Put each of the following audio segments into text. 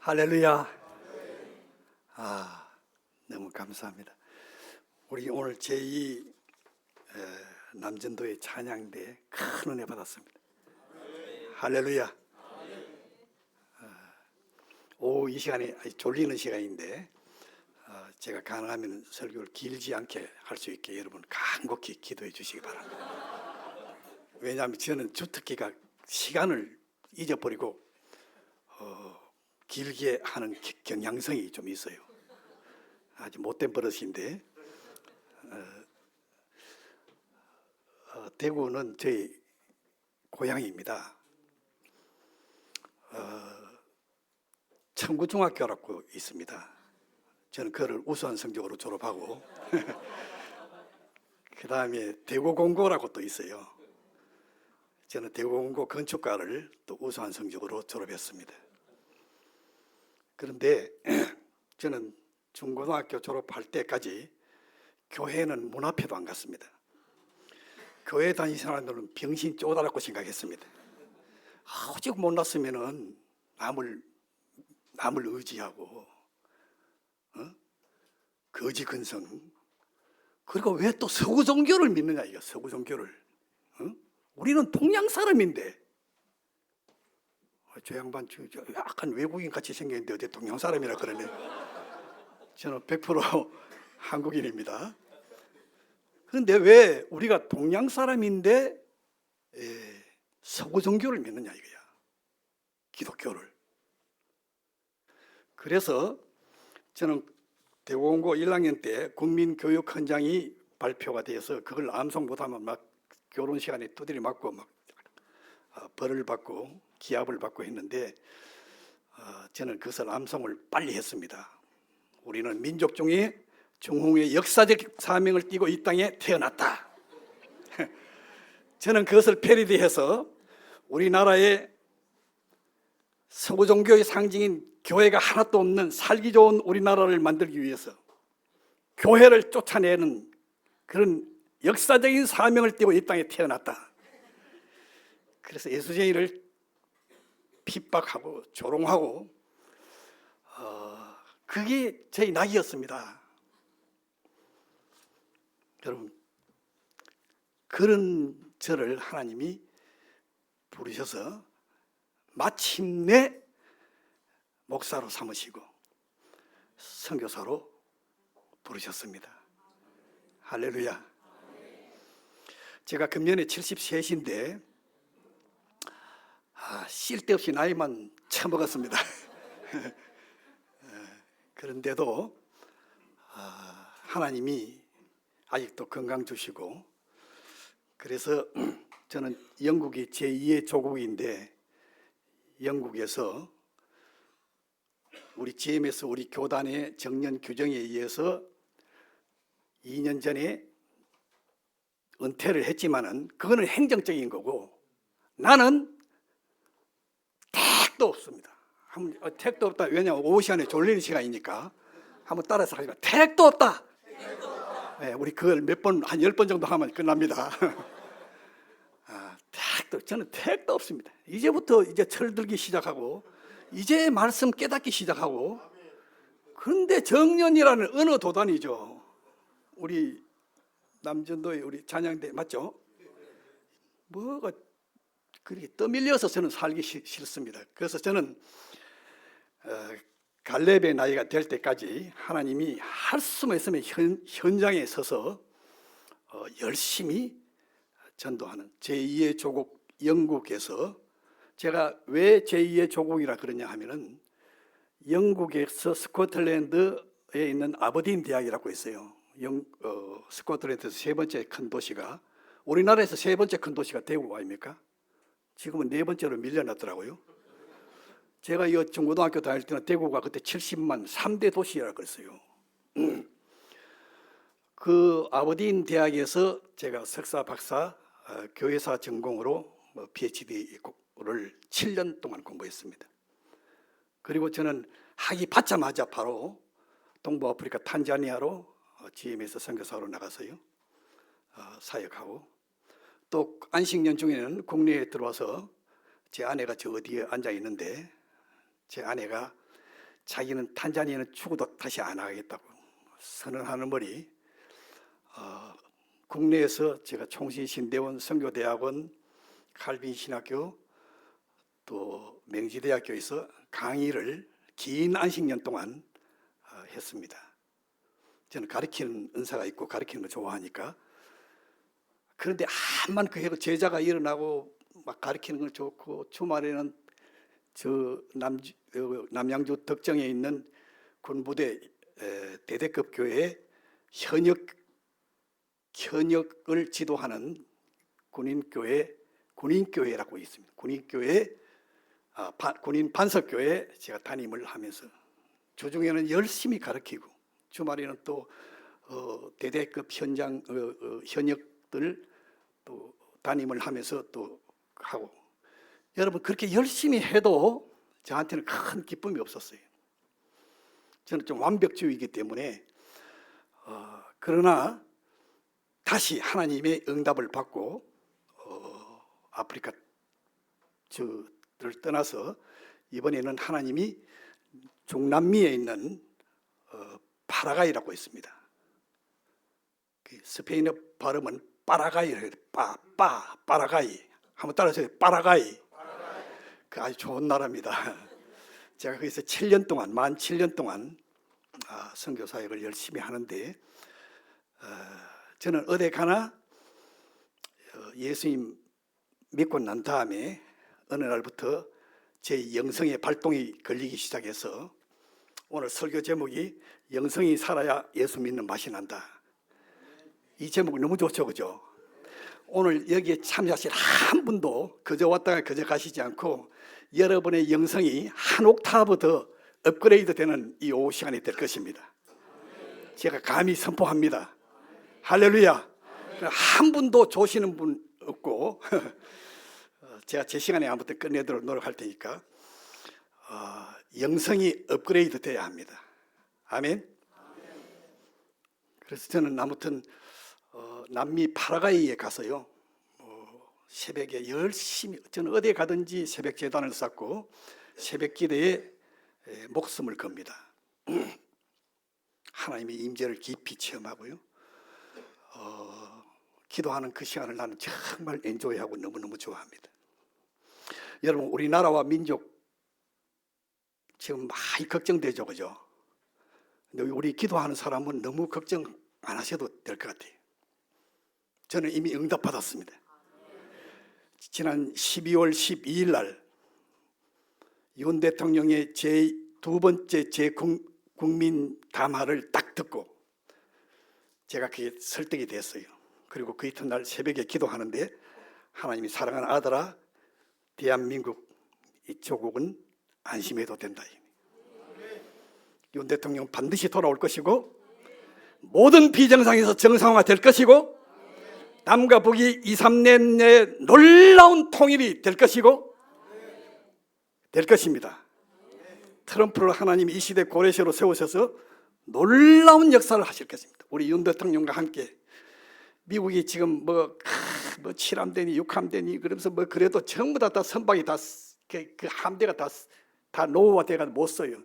할렐루야. 너무 감사합니다. 우리 오늘 제2 남전도의 찬양대 큰 은혜 받았습니다. 할렐루야. 오후 이 시간에 졸리는 시간인데 제가 가능하면 설교를 길지 않게 할 수 있게 여러분 간곡히 기도해 주시기 바랍니다. 왜냐하면 저는 주특기가 시간을 잊어버리고 길게 하는 경향성이 좀 있어요. 아주 못된 버릇인데 대구는 저희 고향입니다. 청구중학교라고 있습니다. 저는 그를 우수한 성적으로 졸업하고 그 다음에 대구공고라고 또 있어요. 저는 대구공고 건축과를 또 우수한 성적으로 졸업했습니다. 그런데 저는 중고등학교 졸업할 때까지 교회는 문 앞에도 안 갔습니다. 교회 다니는 사람들은 병신 쪼다라고 생각했습니다. 오직 몰랐으면은 남을 의지하고 거지 근성, 그리고 왜 또 서구 종교를 믿느냐 이거. 서구 종교를 우리는 동양 사람인데 저 양반 약간 외국인 같이 생겼는데 어디 동양 사람이라 그러네. 저는 100% 한국인입니다. 그런데 왜 우리가 동양 사람인데 서구 종교를 믿느냐 이거야. 기독교를. 그래서 저는 대구공고 1학년 때 국민교육헌장이 발표가 돼서 그걸 암송 못하면 막 결혼 시간에 두드려 맞고 막 벌을 받고 기합을 받고 했는데 저는 그것을 암송을 빨리 했습니다. 우리는 민족 중에 중흥의 역사적 사명을 띠고 이 땅에 태어났다. 저는 그것을 패러디해서 우리나라의 서구 종교의 상징인 교회가 하나도 없는 살기 좋은 우리나라를 만들기 위해서 교회를 쫓아내는 그런 역사적인 사명을 띠고 이 땅에 태어났다. 그래서 예수쟁이를 핍박하고 조롱하고 그게 제 낙이었습니다. 여러분, 그런 저를 하나님이 부르셔서 마침내 목사로 삼으시고 선교사로 부르셨습니다. 할렐루야. 제가 금년에 73인데 쓸데없이 나이만 처먹었습니다. 그런데도 하나님이 아직도 건강 주시고, 그래서 저는 영국이 제2의 조국인데 영국에서 우리 GMS 우리 교단의 정년 규정에 의해서 2년 전에 은퇴를 했지만은 그거는 행정적인 거고 나는 택도 없습니다. 택도 없다. 왜냐하면 오후 시간에 졸리는 시간이니까 한번 따라서 하니까 택도 없다. 네, 우리 그걸 몇 번, 한 10번 정도 하면 끝납니다. 저는 택도 없습니다. 이제부터 이제 철들기 시작하고 이제 말씀 깨닫기 시작하고. 그런데 정년이라는 어느 도단이죠. 우리 남전도의 우리 찬양대 맞죠? 뭐가 그렇게 떠밀려서 저는 살기 싫습니다. 그래서 저는 갈렙의 나이가 될 때까지 하나님이 할 수만 있으면 현장에 서서 열심히 전도하는 제2의 조국 영국에서, 제가 왜 제2의 조국이라 그러냐 하면은 영국에서 스코틀랜드에 있는 아버딘 대학이라고 있어요. 스코틀랜드에서 세 번째 큰 도시가, 우리나라에서 세 번째 큰 도시가 대구 아닙니까? 지금은 네 번째로 밀려났더라고요. 제가 이 중고등학교 다닐 때는 대구가 그때 70만 3대 도시라고 그랬어요. 그 아버딘 대학에서 제가 석사, 박사, 교회사 전공으로 PhD를 7년 동안 공부했습니다. 그리고 저는 학위 받자마자 바로 동부아프리카 탄자니아로 GM에서 선교사로 나가서요 사역하고, 또 안식년 중에는 국내에 들어와서 제 아내가 저 어디에 앉아 있는데 제 아내가 자기는 탄자니아는 죽어도 다시 안 하겠다고 선언하는 머리, 국내에서 제가 총신신대원 선교대학원, 칼빈신학교, 또 명지대학교에서 강의를 긴 안식년 동안 했습니다. 저는 가르치는 은사가 있고 가르치는 거 좋아하니까. 그런데 암만 그 해도 제자가 일어나고 막 가르치는 건 좋고, 주말에는 저 남양주 덕정에 있는 군부대 대대급 교회 현역을 지도하는 군인교회라고 있습니다. 군인 반석교회 제가 담임을 하면서 주중에는 열심히 가르치고, 주말에는 또 대대급 현역들 또 담임을 하면서 또 하고. 여러분, 그렇게 열심히 해도 저한테는 큰 기쁨이 없었어요. 저는 좀 완벽주의이기 때문에. 그러나 다시 하나님의 응답을 받고 아프리카 저를 떠나서 이번에는 하나님이 중남미에 있는 파라과이라고 있습니다. 그 스페인어 발음은 파라과이라고 해요. 파라과이. 한번 따라하세요. 파라과이. 그 아주 좋은 나라입니다. 제가 거기서 7년 동안, 만 7년 동안 선교 사역을 열심히 하는데, 저는 어디 가나 예수님 믿고 난 다음에 어느 날부터 제 영성의 발동이 걸리기 시작해서, 오늘 설교 제목이 영성이 살아야 예수 믿는 맛이 난다. 이 제목이 너무 좋죠, 그죠? 오늘 여기에 참여하실 한 분도 그저 왔다가 그저 가시지 않고 여러분의 영성이 한 옥타브 더 업그레이드 되는 이 오후 시간이 될 것입니다. 제가 감히 선포합니다. 할렐루야. 한 분도 조시는 분 없고 제가 제 시간에 아무튼 끝내도록 노력할 테니까 영성이 업그레이드 돼야 합니다. 아멘. 그래서 저는 아무튼 남미 파라과이에 가서요, 새벽에 열심히, 저는 어디에 가든지 새벽 제단을 쌓고 새벽 기도에 목숨을 겁니다. 하나님의 임재를 깊이 체험하고요, 기도하는 그 시간을 나는 정말 엔조이하고 너무너무 좋아합니다. 여러분, 우리나라와 민족 지금 많이 걱정되죠, 그죠? 근데 우리 기도하는 사람은 너무 걱정 안 하셔도 될 것 같아요. 저는 이미 응답받았습니다. 지난 12월 12일 날 윤 대통령의 두 번째 국민 담화를 딱 듣고 제가 그게 설득이 됐어요. 그리고 그 이튿날 새벽에 기도하는데, 하나님이 사랑하는 아들아, 대한민국 이 조국은 안심해도 된다. 윤 대통령 반드시 돌아올 것이고, 모든 비정상에서 정상화가 될 것이고, 남과 북이 2, 3년 내에 놀라운 통일이 될 것이고, 될 것입니다. 트럼프를 하나님이 이 시대 고레시로 세우셔서 놀라운 역사를 하실 것입니다. 우리 윤 대통령과 함께. 미국이 지금 뭐 7함대니 6함대니 그러면서 뭐 그래도 전부 다 선박이 그 함대가 다 노후화돼가지고 못 써요.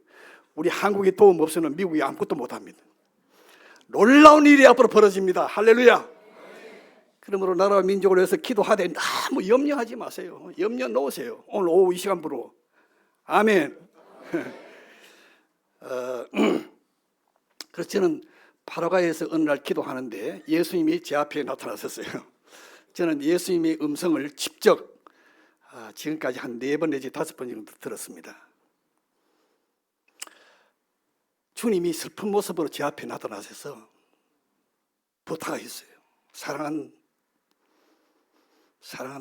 우리 한국이 도움 없으면 미국이 아무것도 못합니다. 놀라운 일이 앞으로 벌어집니다. 할렐루야. 그러므로 나라와 민족을 위해서 기도하되 너무 염려하지 마세요. 염려 놓으세요. 오늘 오후 이 시간부로. 아멘. 그래서 저는 파라과이에서 어느 날 기도하는데 예수님이 제 앞에 나타나셨어요. 저는 예수님의 음성을 직접 지금까지 한 4번 내지 5번 정도 들었습니다. 주님이 슬픈 모습으로 제 앞에 나타나셔서 부탁하셨어요. 사랑하는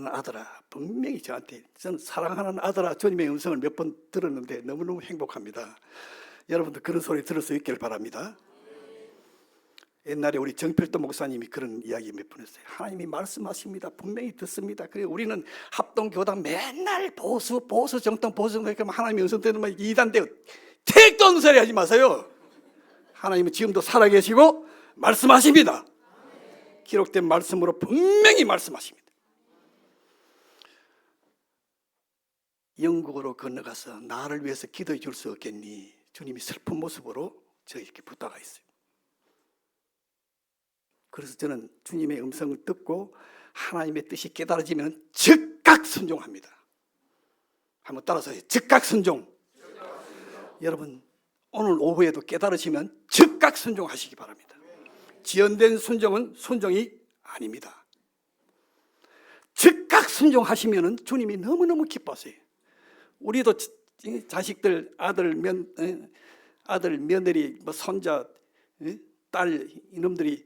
아들아, 분명히 저한테, 저는 사랑하는 아들아 주님의 음성을 몇 번 들었는데 너무너무 행복합니다. 여러분도 그런 소리 들을 수 있기를 바랍니다. 옛날에 우리 정필도 목사님이 그런 이야기 몇 번 했어요. 하나님이 말씀하십니다. 분명히 듣습니다. 그래 우리는 합동교당 맨날 보수 정통 그러면 하나님의 음성 들으면 이단되고 택도 없는 소리 하지 마세요. 하나님은 지금도 살아계시고 말씀하십니다. 기록된 말씀으로 분명히 말씀하십니다. 영국으로 건너가서 나를 위해서 기도해 줄 수 없겠니? 주님이 슬픈 모습으로 저에게 붙다가 있어요. 그래서 저는 주님의 음성을 듣고 하나님의 뜻이 깨달아지면 즉각 순종합니다. 한번 따라서 해요. 즉각 순종. 여러분 오늘 오후에도 깨달으시면 즉각 순종하시기 바랍니다. 지연된 순종은 순종이 아닙니다. 즉각 순종하시면 주님이 너무너무 기뻐하세요. 우리도 자식들, 아들, 며느리, 손자, 딸 이놈들이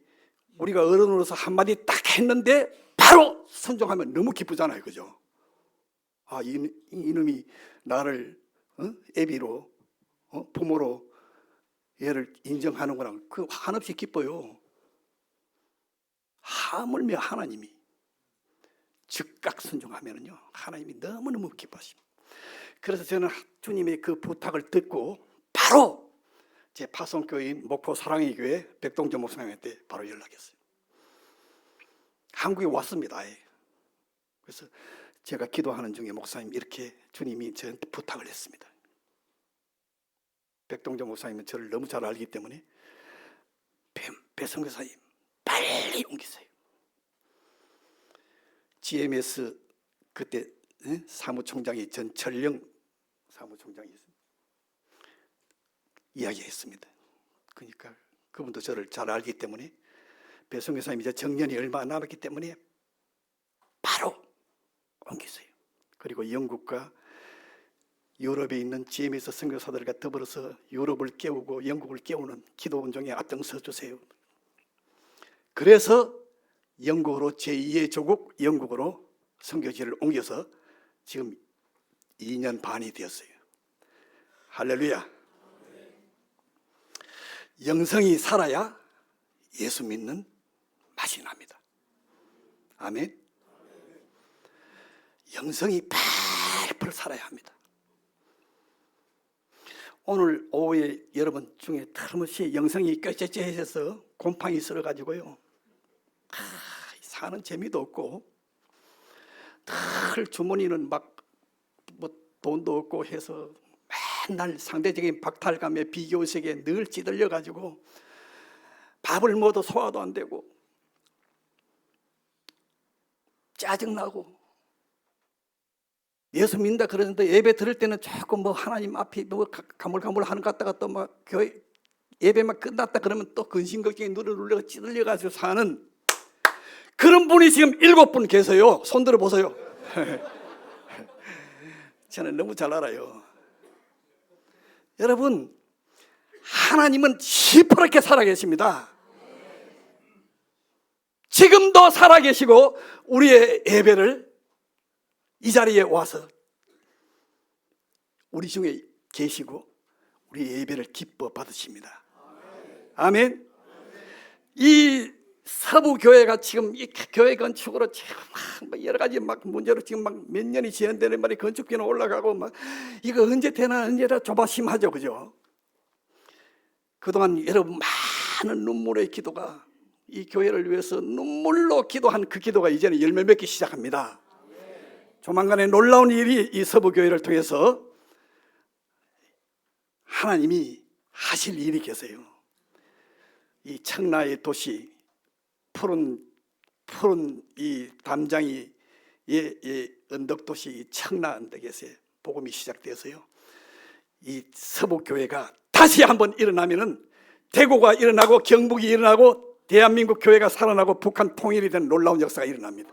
우리가 어른으로서 한마디 딱 했는데 바로 순종하면 너무 기쁘잖아요. 그죠? 아, 이놈이 나를 애비로 부모로 얘를 인정하는구나. 그 한없이 기뻐요. 하물며 하나님이 즉각 순종하면요 하나님이 너무너무 기뻐하십니다. 그래서 저는 주님의 그 부탁을 듣고 바로 제 파송교인 목포 사랑의 교회 백동정 목사님한테 바로 연락했어요. 한국에 왔습니다. 그래서 제가 기도하는 중에 목사님 이렇게 주님이 저한테 부탁을 했습니다. 백동정 목사님은 저를 너무 잘 알기 때문에 배성교사님 빨리 옮기세요. GMS 그때 사무총장이 전철령 사무총장이 이야기했습니다. 그러니까 그분도 저를 잘 알기 때문에 배성교사님이 이제 정년이 얼마 안 남았기 때문에 바로 옮기세요. 그리고 영국과 유럽에 있는 GMS 선교사들과 더불어서 유럽을 깨우고 영국을 깨우는 기도 운동에 앞장서 주세요. 그래서 영국으로 제2의 조국 영국으로 선교지를 옮겨서 지금 2년 반이 되었어요. 할렐루야. 영성이 살아야 예수 믿는 맛이 납니다. 아멘. 영성이 펄펄 살아야 합니다. 오늘 오후에 여러분 중에 틀림없이 영성이 꾀째째해서 곰팡이 쓸어가지고요 사는 재미도 없고 늘 주머니는 막 뭐 돈도 없고 해서 맨날 상대적인 박탈감에 비교의식에 늘 찌들려가지고 밥을 먹어도 소화도 안 되고 짜증나고 예수 믿는다 그러는데 예배 들을 때는 조금 뭐 하나님 앞이 뭐 가물가물하는 것 같다가 또 막 교회 예배만 끝났다 그러면 또 근심걱정에 눈을 눌려 찌들려가지고 사는 그런 분이 지금 7분 계세요. 손 들어 보세요. 저는 너무 잘 알아요. 여러분 하나님은 시퍼렇게 살아계십니다. 지금도 살아계시고 우리의 예배를 이 자리에 와서 우리 중에 계시고 우리 예배를 기뻐 받으십니다. 아멘. 이 서부교회가 지금 이 교회 건축으로 지금 막 여러 가지 막 문제로 지금 막 몇 년이 지연되는 말이 건축비는 올라가고 막 이거 언제 되나 언제나 조바심하죠. 그죠? 그동안 여러분 많은 눈물의 기도가 이 교회를 위해서 눈물로 기도한 그 기도가 이제는 열매 맺기 시작합니다. 조만간에 놀라운 일이 이 서부교회를 통해서 하나님이 하실 일이 계세요. 이 청라의 도시 푸른 이 담장이 언덕도시 청라 언덕에서 복음이 시작되어서요 이 서부교회가 다시 한번 일어나면은 대구가 일어나고 경북이 일어나고 대한민국 교회가 살아나고 북한 통일이 된 놀라운 역사가 일어납니다.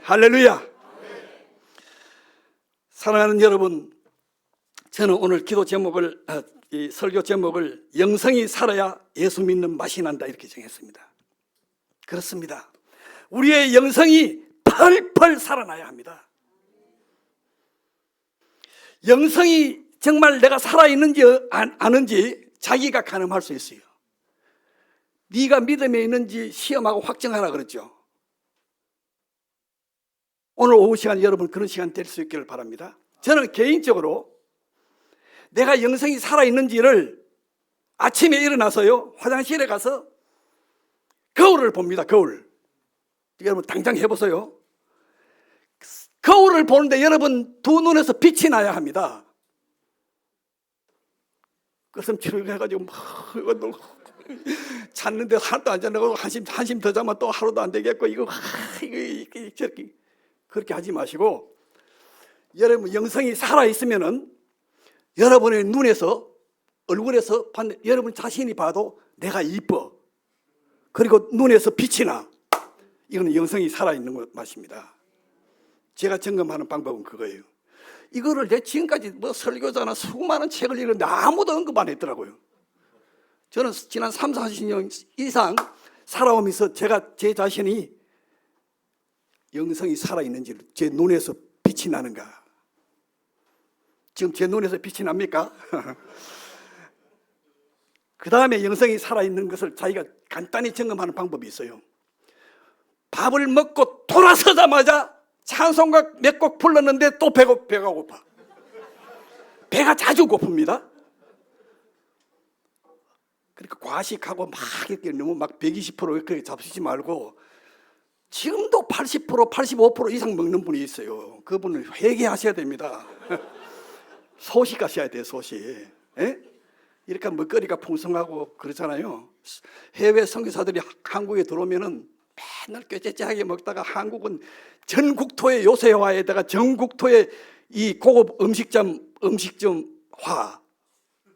할렐루야. 사랑하는 여러분, 저는 오늘 기도 제목을 이 설교 제목을 영성이 살아야 예수 믿는 맛이 난다 이렇게 정했습니다. 그렇습니다. 우리의 영성이 펄펄 살아나야 합니다. 영성이 정말 내가 살아있는지 아는지 자기가 가늠할 수 있어요. 네가 믿음에 있는지 시험하고 확정하라 그랬죠. 오늘 오후 시간 여러분 그런 시간 될 수 있기를 바랍니다. 저는 개인적으로 내가 영성이 살아있는지를 아침에 일어나서요 화장실에 가서 거울을 봅니다. 거울. 여러분 당장 해보세요. 거울을 보는데 여러분 두 눈에서 빛이 나야 합니다. 가슴 치료해가지고 막 잤는데 하나도 안 자고 한심 더 자면 또 하루도 안 되겠고 이거 저렇게 그렇게 하지 마시고, 여러분 영성이 살아 있으면은 여러분의 눈에서, 얼굴에서 여러분 자신이 봐도 내가 이뻐, 그리고 눈에서 빛이 나. 이거는 영성이 살아있는 것 맛입니다. 제가 점검하는 방법은 그거예요. 이거를 내 지금까지 뭐 설교자나 수많은 책을 읽었는데 아무도 언급 안 했더라고요. 저는 지난 3, 40년 이상 살아오면서 제가 제 자신이 영성이 살아있는지, 제 눈에서 빛이 나는가. 지금 제 눈에서 빛이 납니까? 그 다음에 영성이 살아있는 것을 자기가 간단히 점검하는 방법이 있어요. 밥을 먹고 돌아서자마자 찬송가 몇 곡 불렀는데 또 배가 고파. 배가 자주 고픕니다. 그러니까 과식하고 막 이렇게 너무 막 120% 그렇게 잡수지 말고, 지금도 80%, 85% 이상 먹는 분이 있어요. 그분을 회개하셔야 됩니다. 소식하셔야 돼요, 소식. 예? 이렇게 먹거리가 풍성하고 그렇잖아요. 해외 선교사들이 한국에 들어오면은 맨날 꾀째째하게 먹다가 한국은 전국토의 요새화에다가 전국토의 이 고급 음식점화,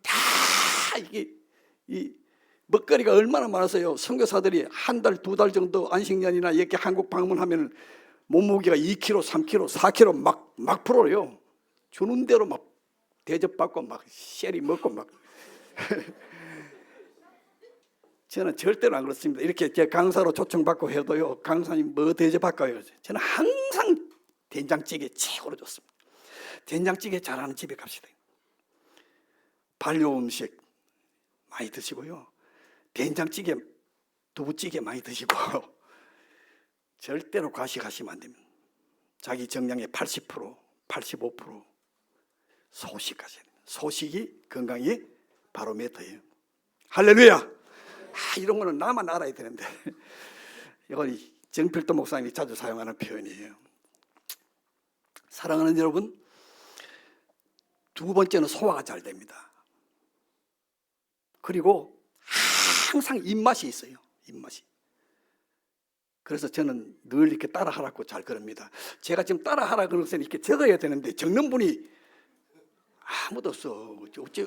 다 이게 이 먹거리가 얼마나 많아서요. 선교사들이 한 달, 두 달 정도 안식년이나 이렇게 한국 방문하면 몸무게가 2kg, 3kg, 4kg 막 풀어요. 주는 대로 막 대접받고 막 쉐리 먹고 막. 저는 절대로 안 그렇습니다. 이렇게 제 강사로 초청받고 해도요, 강사님 뭐 대접할까요? 저는 항상 된장찌개 최고로 좋습니다. 된장찌개 잘하는 집에 갑시다. 발효 음식 많이 드시고요, 된장찌개, 두부찌개 많이 드시고 절대로 과식하시면 안 됩니다. 자기 정량의 80%, 85% 소식하셔야 됩니다. 소식이 건강의 바로미터예요. 할렐루야. 이런 거는 나만 알아야 되는데 이건 정필도 목사님이 자주 사용하는 표현이에요. 사랑하는 여러분, 두 번째는 소화가 잘 됩니다. 그리고 항상 입맛이 있어요. 입맛이. 그래서 저는 늘 이렇게 따라하라고 잘 그럽니다. 제가 지금 따라하라 그러면서 이렇게 적어야 되는데 적는 분이 아무도 없어.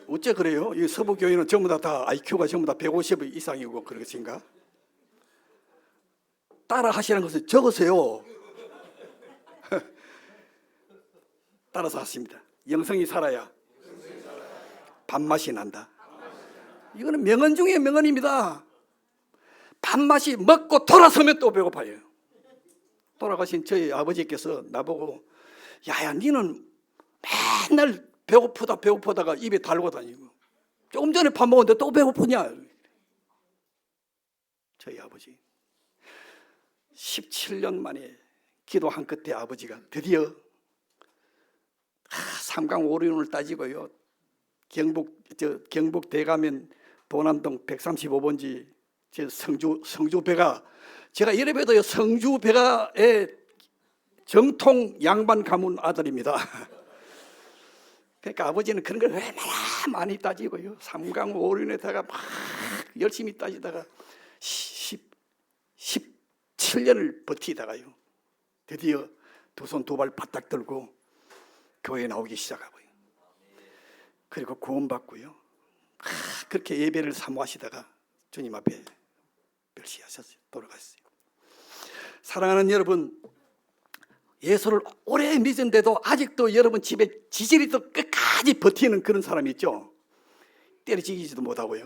어째 그래요? 이 서부교회는 전부 다 IQ가 전부 다 150 이상이고 그러신가? 따라 하시는 것을 적으세요. 따라서 하십니다. 영성이 살아야 밥맛이 난다. 이거는 명언 중에 명언입니다. 밥맛이 먹고 돌아서면 또 배고파요. 돌아가신 저희 아버지께서 나보고, 야야 니는 맨날 배고프다가 입에 달고 다니고 조금 전에 밥 먹었는데 또 배고프냐. 저희 아버지 17년 만에 기도한 끝에 아버지가 드디어 삼강오륜을 따지고요, 경북 대가면 도남동 135번지 제 성주배가, 제가 이래봬도요 성주배가의 정통 양반 가문 아들입니다. 그러니까 아버지는 그런 걸 얼마나 많이 따지고요, 삼강오륜에다가 막 열심히 따지다가 17년을 버티다가요 드디어 두 손 두 발 바짝 들고 교회에 나오기 시작하고요, 그리고 구원받고요, 그렇게 예배를 사모하시다가 주님 앞에 멸시하셨어요. 돌아가셨어요. 사랑하는 여러분, 예수를 오래 믿은데도 아직도 여러분 집에 지질이 또 끝까지 버티는 그런 사람이 있죠. 때려치기지도 못하고요.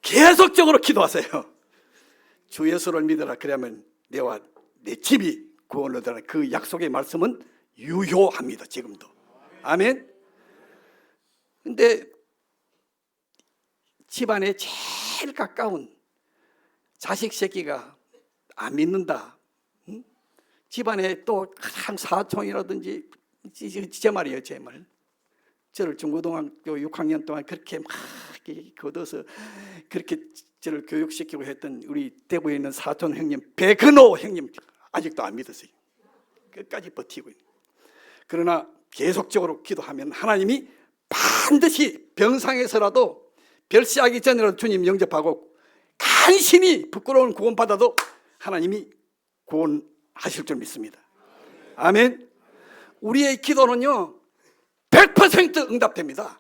계속적으로 기도하세요. 주 예수를 믿으라, 그러면 내와 내 집이 구원을 얻으라는 그 약속의 말씀은 유효합니다. 지금도. 아멘. 근데 집안에 제일 가까운 자식 새끼가 안 믿는다. 응? 집안에 또 한 사촌이라든지, 제 말이에요, 제 말. 저를 중고등학교 6학년 동안 그렇게 막 걷어서 그렇게 저를 교육시키고 했던 우리 대구에 있는 사촌 형님 백은호 형님 아직도 안 믿으세요. 끝까지 버티고 있는. 그러나 계속적으로 기도하면 하나님이 반드시 병상에서라도 별세하기 전이라도 주님 영접하고 간신히 부끄러운 구원받아도 하나님이 구원하실 줄 믿습니다. 아멘. 우리의 기도는요 100% 응답됩니다.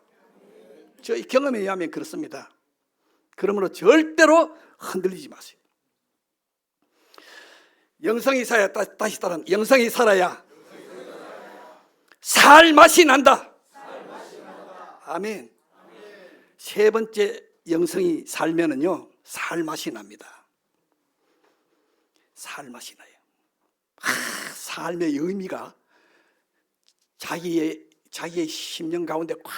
저희 경험에 의하면 그렇습니다. 그러므로 절대로 흔들리지 마세요. 영성이 살아야, 다시 따라, 영성이 살아야 살 맛이 난다. 아멘. 세 번째, 영성이 살면은요 살 맛이 납니다. 살 맛이 나요. 삶의 의미가 자기의 심령 가운데 꽉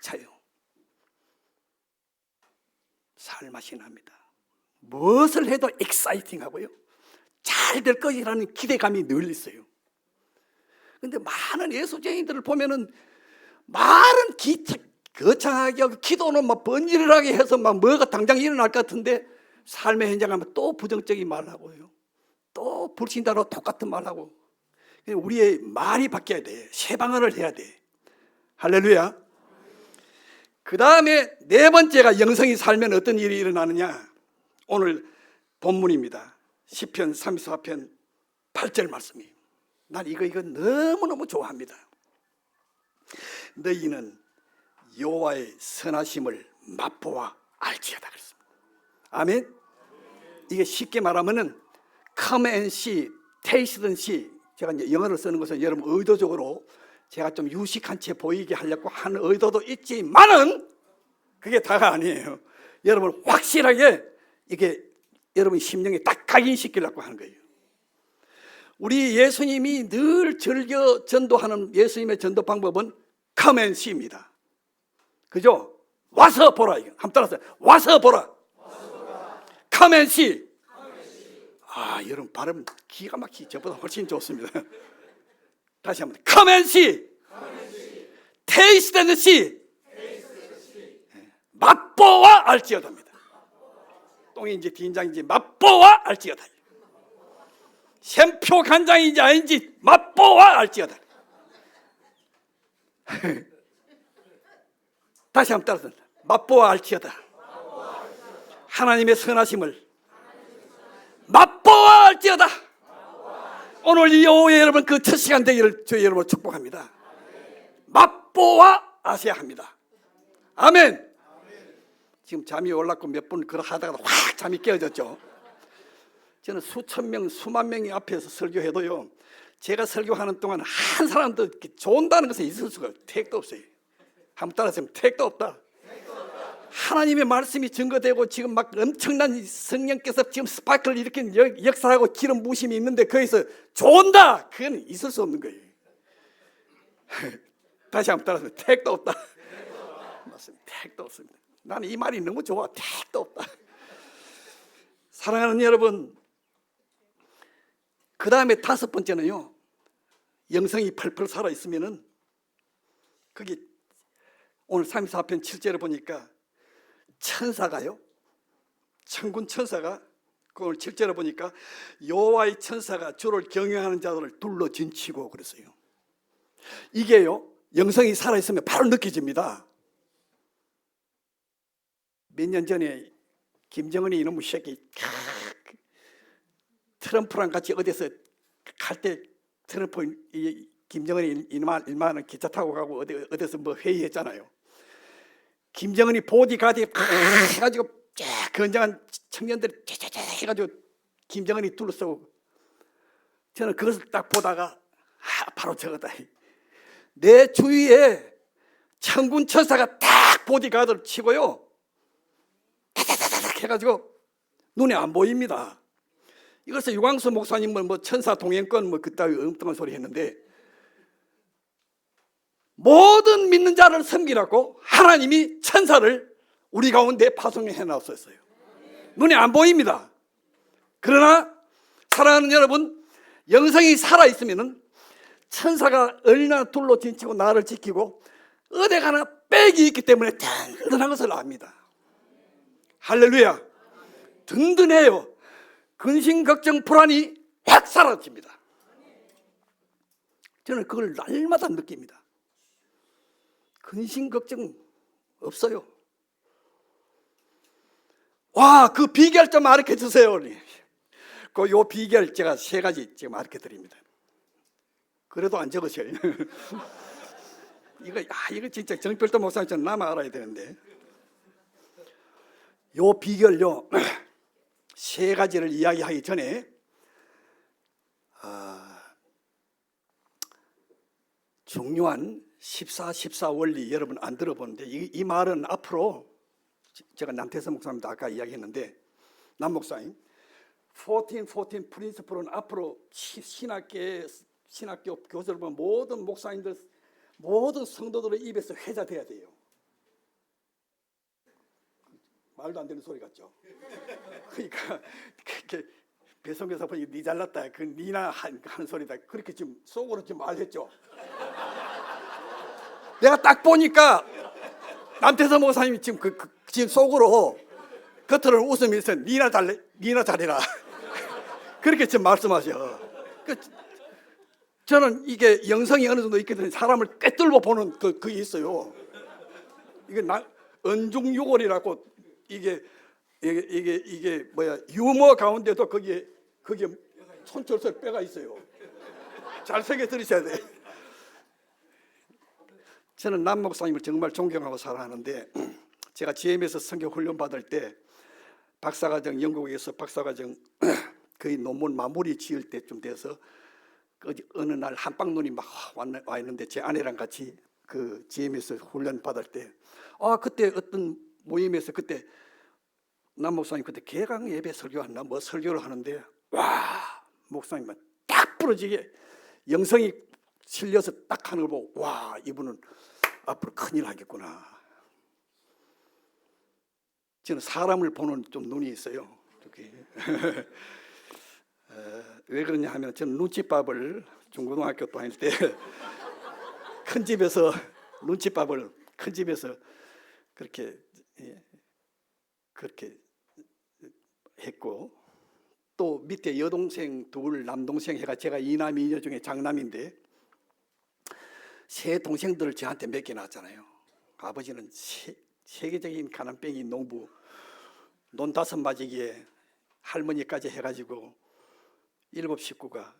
차요. 살 맛이 납니다. 무엇을 해도 익사이팅하고요 잘 될 것이라는 기대감이 늘 있어요. 그런데 많은 예수쟁이들을 보면은 말은 거창하게 하고 기도는 막 번지르르하게 해서 막 뭐가 당장 일어날 것 같은데 삶의 현장 가면 또 부정적인 말을 하고요 또 불신자로 똑같은 말을 하고. 우리의 말이 바뀌어야 돼. 새 방언을 해야 돼. 할렐루야. 그 다음에 네 번째가 영성이 살면 어떤 일이 일어나느냐. 오늘 본문입니다. 시편 34편 8절 말씀이에요. 난 이거 너무너무 좋아합니다. 너희는 여호와의 선하심을 맛보아 알지어다 그랬습니다. 아멘. 이게 쉽게 말하면은 come and see, taste and see. 제가 이제 영어를 쓰는 것은 여러분 의도적으로 제가 좀 유식한 채 보이게 하려고 하는 의도도 있지만은 그게 다가 아니에요. 여러분 확실하게 이게 여러분 심령에 딱 각인시키려고 하는 거예요. 우리 예수님이 늘 즐겨 전도하는 예수님의 전도 방법은 come and see입니다. 그죠? 와서 보라. 한번 따라서 와서 보라. come and see. 여러분 발음 기가 막히게 저보다 훨씬 좋습니다. 다시 한번 come and see. taste and see. 맛보아 알지어다입니다. 똥인지 된장인지 맛보아 알지어다. 샘표 간장인지 아닌지 맛보아 알지어다. 다시 한번 따라서 맛보아 알지어다. 하나님의 선하심을 맛보아 알지어다. 오늘 이 오후에 여러분 그 첫 시간 되기를 저희 여러분 축복합니다. 맛보아 아셔야 합니다. 아멘. 지금 잠이 올랐고 몇 분 하다가 확 잠이 깨어졌죠. 저는 수천 명, 수만 명이 앞에서 설교해도요 제가 설교하는 동안 한 사람도 좋은다는 것은 있을 수가 택도 없어요. 한번 따라하세요. 택도 없다. 하나님의 말씀이 증거되고 지금 막 엄청난 성령께서 지금 스파크를 일으킨 역사하고 기름 부심이 있는데 거기서 좋은다 그건 있을 수 없는 거예요. 다시 한번 따라하세요. 택도 없다. 맞습니다. 택도 없습니다. 나는 이 말이 너무 좋아. 택도 없다. 사랑하는 여러분, 그 다음에 다섯 번째는요 영성이 펄펄 살아있으면은 거기 오늘 34편 7절에 보니까 천사가요 천군 천사가 오늘 7절에 보니까 여호와의 천사가 주를 경외하는 자들을 둘러 진치고 그랬어요. 이게요 영성이 살아있으면 바로 느껴집니다. 몇 년 전에 김정은이 이놈의 새끼 트럼프랑 같이 어디서 갈 때 트럼프 김정은이 일만은 기차 타고 가고 어디서 뭐 회의했잖아요. 김정은이 보디가드에 해가지고 건장한 청년들이 해가지고 김정은이 둘러싸고 저는 그것을 딱 보다가 바로 저거다. 내 주위에 천군 천사가 딱 보디가드를 치고요 타타타타 해가지고 눈에 안 보입니다. 이것을 유광수 목사님은 뭐 천사 동행권 뭐 그따위 엉뚱한 소리 했는데 모든 믿는 자를 섬기라고 하나님이 천사를 우리 가운데 파송해 놨었어요. 눈에 안 보입니다. 그러나 사랑하는 여러분 영성이 살아있으면 천사가 얼마나 둘러 진치고 나를 지키고 어디 가나 빽이 있기 때문에 든든한 것을 압니다. 할렐루야. 든든해요. 근심 걱정 불안이 확 사라집니다. 저는 그걸 날마다 느낍니다. 근심 걱정 없어요. 와, 그 비결 좀 가르쳐 주세요. 요 비결 제가 3가지 지금 가르쳐 드립니다. 그래도 안 적으셔요. 이거 진짜 정필도 목사님처럼 나만 알아야 되는데. 요 비결요, 3가지를 이야기하기 전에 중요한 14 원리 여러분 안 들어보는데 이 말은 앞으로 제가 남태선 목사님도 아까 이야기했는데, 남 목사님 14 프린시플은 앞으로 신학교 교수를 보면 모든 목사님들, 모든 성도들의 입에서 회자돼야 돼요. 말도 안 되는 소리 같죠? 그러니까 배송교사 보니 니 잘났다, 그 니나 하는 소리다, 그렇게 지금 속으로 지금 말했죠. 내가 딱 보니까 남태선 목사님이 지금 지금 속으로 겉으로는 웃으면서 니나 잘해라 그렇게 지금 말씀하셔. 저는 이게 영성이 어느 정도 있거든요. 사람을 꿰뚫고 보는 그게 있어요. 이게 은중유골이라고, 이게 뭐야, 유머 가운데도 거기에 손철철 뼈가 있어요. 잘 새겨 들으셔야 돼. 저는 남 목사님을 정말 존경하고 사랑하는데, 제가 GM에서 선교 훈련 받을 때 박사과정, 영국에서 박사과정 거의 논문 마무리 지을 때쯤 돼서 어느 날 한방눈이 막 와 있는데, 제 아내랑 같이 그 GM에서 훈련 받을 때, 그때 어떤 모임에서 그때 남 목사님 그때 개강 예배 설교했나 뭐 설교를 하는데, 와, 목사님은 딱 부러지게 영성이 실려서 딱 하는 걸 보고, 와, 이분은 앞으로 큰일 하겠구나. 저는 사람을 보는 좀 눈이 있어요. 이렇게. 왜 그러냐 하면, 저는 눈칫밥을 중고등학교 다닐 때 큰 집에서 눈칫밥을 큰 집에서 그렇게 했고, 또 밑에 여동생 둘, 남동생 해가 제가 이남 이녀 중에 장남인데, 세 동생들을 저한테 맡겨놨잖아요. 아버지는 세계적인 가난뱅이 농부, 논 5마지기에 할머니까지 해가지고 7 식구가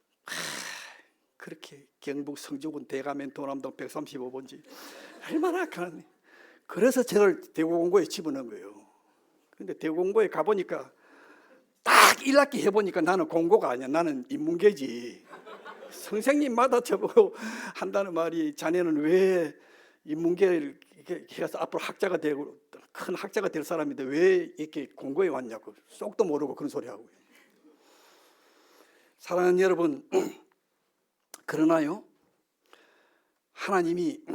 그렇게 경북 성주군 대가면 도남동 135번지 얼마나 가난해. 그래서 저를 대구공고에 집어넣은 거예요. 근데 대구공고에 가보니까 딱 1학기 해보니까 나는 공고가 아니야. 나는 인문계지. 선생님마다 저보고 한다는 말이, 자네는 왜 인문계를 해서 앞으로 학자가 되고 큰 학자가 될 사람인데 왜 이렇게 공고에 왔냐고, 쏙도 모르고 그런 소리 하고. 사랑하는 여러분, 그러나요, 하나님이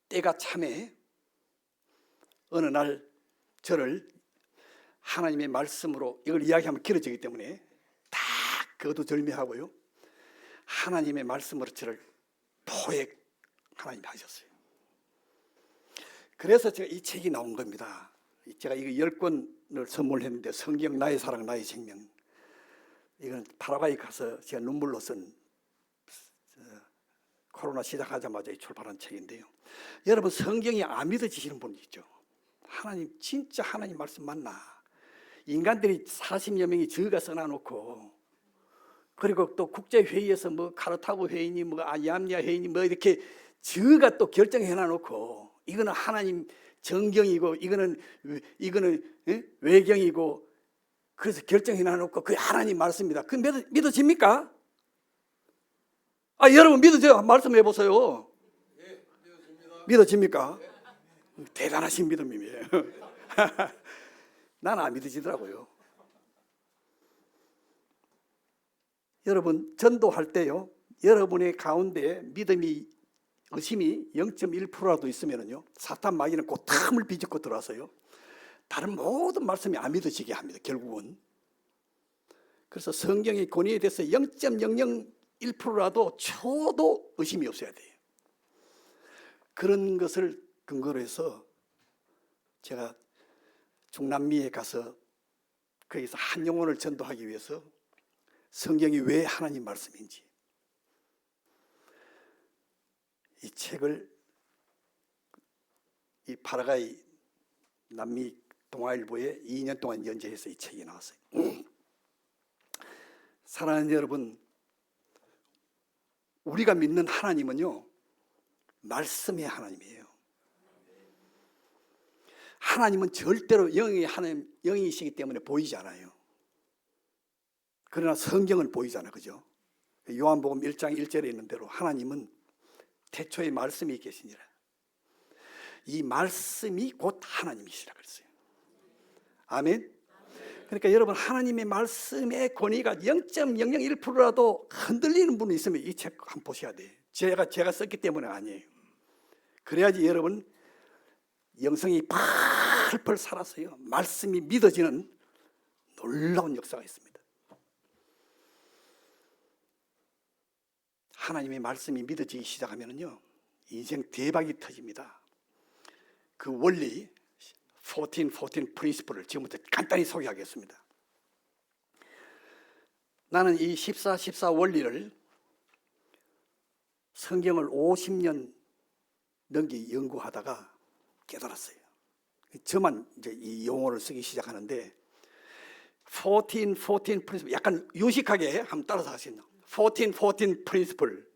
때가 참에 어느 날 저를 하나님의 말씀으로, 이걸 이야기하면 길어지기 때문에 딱 거두절미하고요, 하나님의 말씀으로 저를 포획 하나님이 하셨어요. 그래서 제가 이 책이 나온 겁니다. 제가 이거 10권을 선물했는데, 성경 나의 사랑 나의 생명, 이건 파라과이 가서 제가 눈물로 쓴 코로나 시작하자마자 출발한 책인데요. 여러분, 성경이 안 믿어지시는 분 있죠? 하나님, 진짜 하나님 말씀 맞나? 인간들이 40여 명이 저가 써놔놓고, 그리고 또 국제회의에서 뭐 카르타고 회의니 뭐 아이암리아 회의니 뭐 이렇게 저가 또 결정해놔놓고, 이거는 하나님 정경이고 이거는 외경이고, 그래서 결정해놔놓고 그게 하나님 말씀입니다. 그 믿어집니까? 여러분 믿으세요? 말씀해 보세요. 네, 믿어집니다. 믿어집니까? 네. 대단하신 믿음이에요. 나는 안 믿어지더라고요. 여러분, 전도할 때요, 여러분의 가운데 믿음이, 의심이 0.1%라도 있으면요, 사탄 마귀는 그 탐을 비집고 들어와서요, 다른 모든 말씀이 안 믿어지게 합니다, 결국은. 그래서 성경의 권위에 대해서 0.001%라도 초도 의심이 없어야 돼요. 그런 것을 근거로 해서 제가 중남미에 가서 거기서 한 영혼을 전도하기 위해서 성경이 왜 하나님 말씀인지 이 책을 이 파라과이 남미 동아일보에 2년 동안 연재해서 이 책이 나왔어요. 사랑하는 여러분, 우리가 믿는 하나님은요, 말씀의 하나님이에요. 하나님은 절대로 영이시기 때문에 보이지 않아요. 그러나 성경은 보이잖아요. 그죠? 요한복음 1장 1절에 있는 대로 하나님은 태초에 말씀이 계시니라. 이 말씀이 곧 하나님이시라 그랬어요. 아멘. 그러니까 여러분, 하나님의 말씀의 권위가 0.001%라도 흔들리는 분이 있으면 이 책 한번 보셔야 돼요. 제가 썼기 때문에 아니에요. 그래야지 여러분 영성이 펄펄 살아서요, 말씀이 믿어지는 놀라운 역사가 있습니다. 하나님의 말씀이 믿어지기 시작하면요, 인생 대박이 터집니다. 그 원리 14 프린시플을 지금부터 간단히 소개하겠습니다. 나는 이 14 원리를 성경을 50년 넘게 연구하다가 깨달았어요. 저만 이제 이 용어를 쓰기 시작하는데 14 프린시플, 약간 유식하게 한번 따라서 하시죠. 14 프린시플.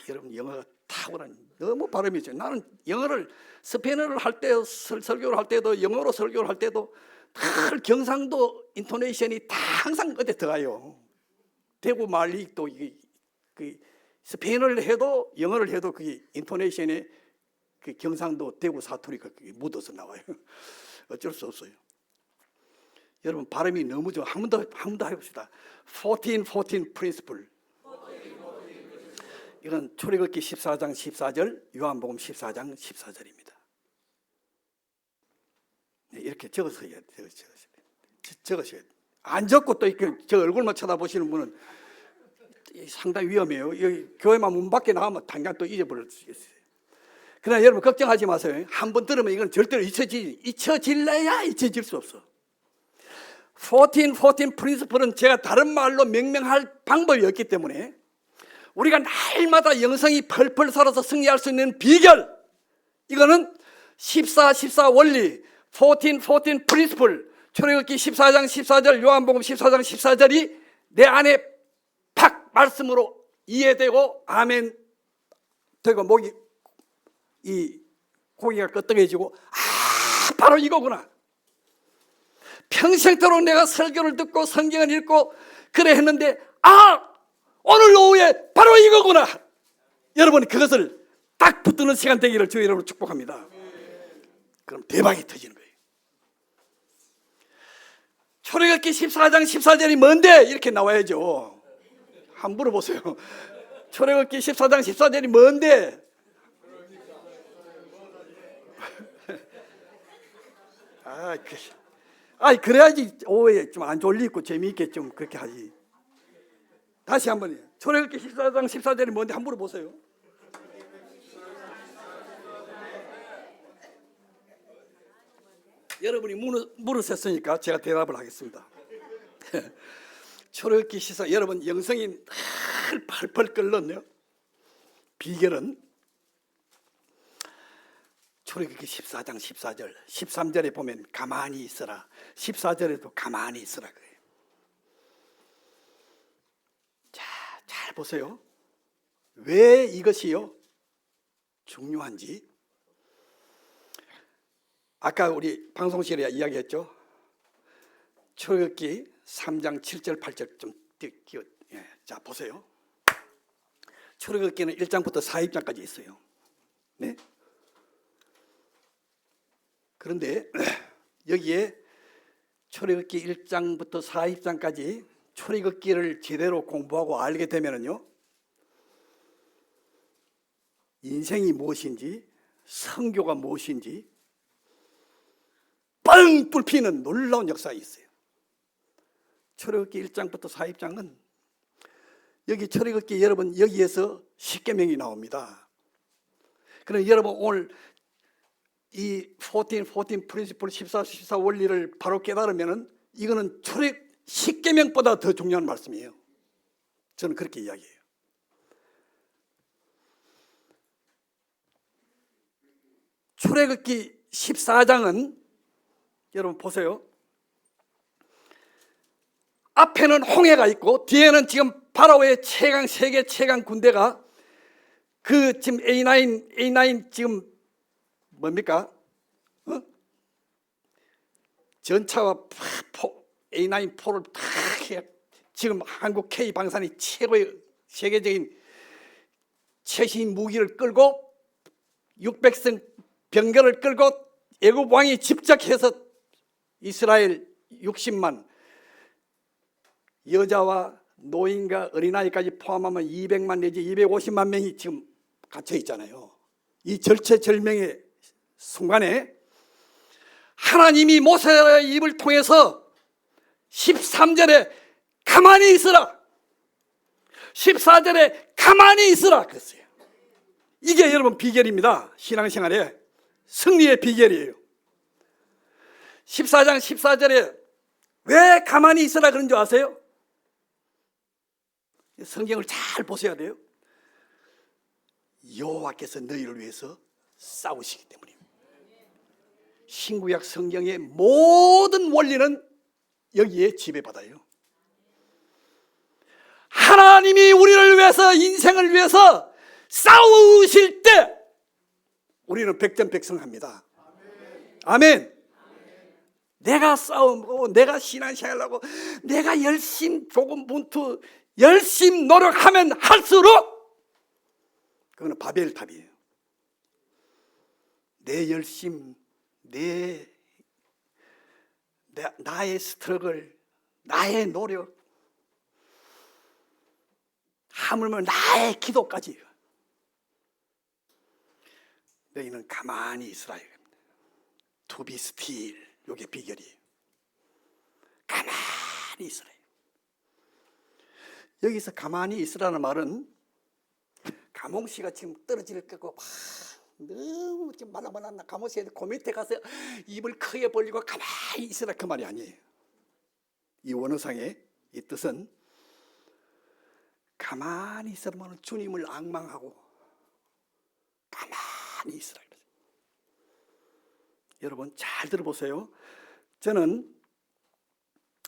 여러분 영어가 탁월한, 너무 발음이 좋아요. 나는 영어를 스페인어를 할 때, 설교를 할 때도, 영어로 설교를 할 때도 늘 경상도 인토네이션이 다 항상 어디 들어가요. 대구 말이 또 그 스페인어를 해도 영어를 해도 그 인토네이션에 그 경상도 대구 사투리가 묻어서 나와요. 어쩔 수 없어요. 여러분 발음이 너무 좋아. 한 번 더 해봅시다. 14 프린시플. 이건 출애굽기 14장 14절, 요한복음 14장 14절입니다. 이렇게 적으셔야 돼요. 적으셔야 돼요. 안 적고 또 이렇게 저 얼굴만 쳐다보시는 분은 상당히 위험해요. 여기 교회만 문 밖에 나가면 당장 또 잊어버릴 수 있어요. 그러나 여러분 걱정하지 마세요. 한 번 들으면 이건 절대로 잊혀질래야 잊혀질 수 없어. 14 프린시플은 제가 다른 말로 명명할 방법이 없기 때문에 우리가 날마다 영성이 펄펄 살아서 승리할 수 있는 비결, 이거는 14 원리 14 프린시플, 출애굽기 14장 14절, 요한복음 14장 14절이 내 안에 팍 말씀으로 이해되고 아멘 되고 목이 이 고기가 끄떡해지고 바로 이거구나. 평생토록 내가 설교를 듣고 성경을 읽고 그래 했는데 오늘 오후에 바로 이거구나. 여러분 그것을 딱 붙드는 시간 되기를 주의 이름으로 축복합니다. 그럼 대박이 터지는 거예요. 출애굽기 14장 14절이 뭔데? 이렇게 나와야죠. 한번 물어보세요. 출애굽기 14장 14절이 뭔데? 그래야지 오후에 좀 안 졸리고 재미있게 좀 그렇게 하지. 다시 한번 출애굽기 14장 14절이 뭔데 한번 물어보세요. 여러분이 물으셨으니까 제가 대답을 하겠습니다. 출애굽기 14, 여러분 영성이 펄펄 끓는요. 비결은 출애굽기 14장 14절, 13절에 보면 가만히 있어라, 14절에도 가만히 있어라 그래요. 자, 잘 보세요. 왜 이것이요 중요한지. 아까 우리 방송실에 이야기했죠. 출애굽기 3장 7절 8절 좀 띄워. 자 보세요. 출애굽기는 1장부터 4입장까지 있어요. 네? 그런데 여기에 출애굽기 1장부터 4입장까지 출애굽기를 제대로 공부하고 알게 되면은요, 인생이 무엇인지, 성교가 무엇인지 뻥 뚫히는 놀라운 역사가 있어요. 출애굽기 1장부터 4입장은 여기 출애굽기 여러분 여기에서 십계명이 나옵니다. 그럼 여러분 오늘 이 14 프린시플 14 원리를 바로 깨달으면은 이거는 십계명보다 더 중요한 말씀이에요. 저는 그렇게 이야기해요. 출애굽기 14장은 여러분 보세요. 앞에는 홍해가 있고 뒤에는 지금 바로의 최강, 세계 최강 군대가 그 지금 A9 지금 뭡니까? 전차와 A9 포를 다 지금 한국 K 방산이 최고의 세계적인 최신 무기를 끌고 600성 병거를 끌고 애굽 왕이 집적해서 이스라엘 60만 여자와 노인과 어린아이까지 포함하면 200만 내지 250만 명이 지금 갇혀 있잖아요. 이 절체절명의 순간에 하나님이 모세의 입을 통해서 13절에 가만히 있으라, 14절에 가만히 있으라 그랬어요. 이게 여러분 비결입니다. 신앙생활의 승리의 비결이에요. 14장 14절에 왜 가만히 있으라 그런 줄 아세요? 성경을 잘 보셔야 돼요. 여호와께서 너희를 위해서 싸우시기 때문입니다. 신구약 성경의 모든 원리는 여기에 지배받아요. 하나님이 우리를 위해서, 인생을 위해서 싸우실 때 우리는 백전백승합니다. 아멘. 내가 싸움하고 내가 신앙생활하고 내가 열심 조금 뭉투 열심 노력하면 할수록 그거는 바벨탑이에요. 내 열심, 나의 스트러글, 나의 노력, 하물며 나의 기도까지 너희는 가만히 있으라. To be still. 이게 비결이에요. 가만히 있으라. 여기서 가만히 있으라는 말은 가몽씨가 지금 떨어질 거고 막 너무 지금 말랑말랑 가몽씨가 그 밑에 가서 입을 크게 벌리고 가만히 있으라 그 말이 아니에요. 이 원어상의 이 뜻은 가만히 있으면 주님을 앙망하고 가만히 있으라. 여러분 잘 들어보세요. 저는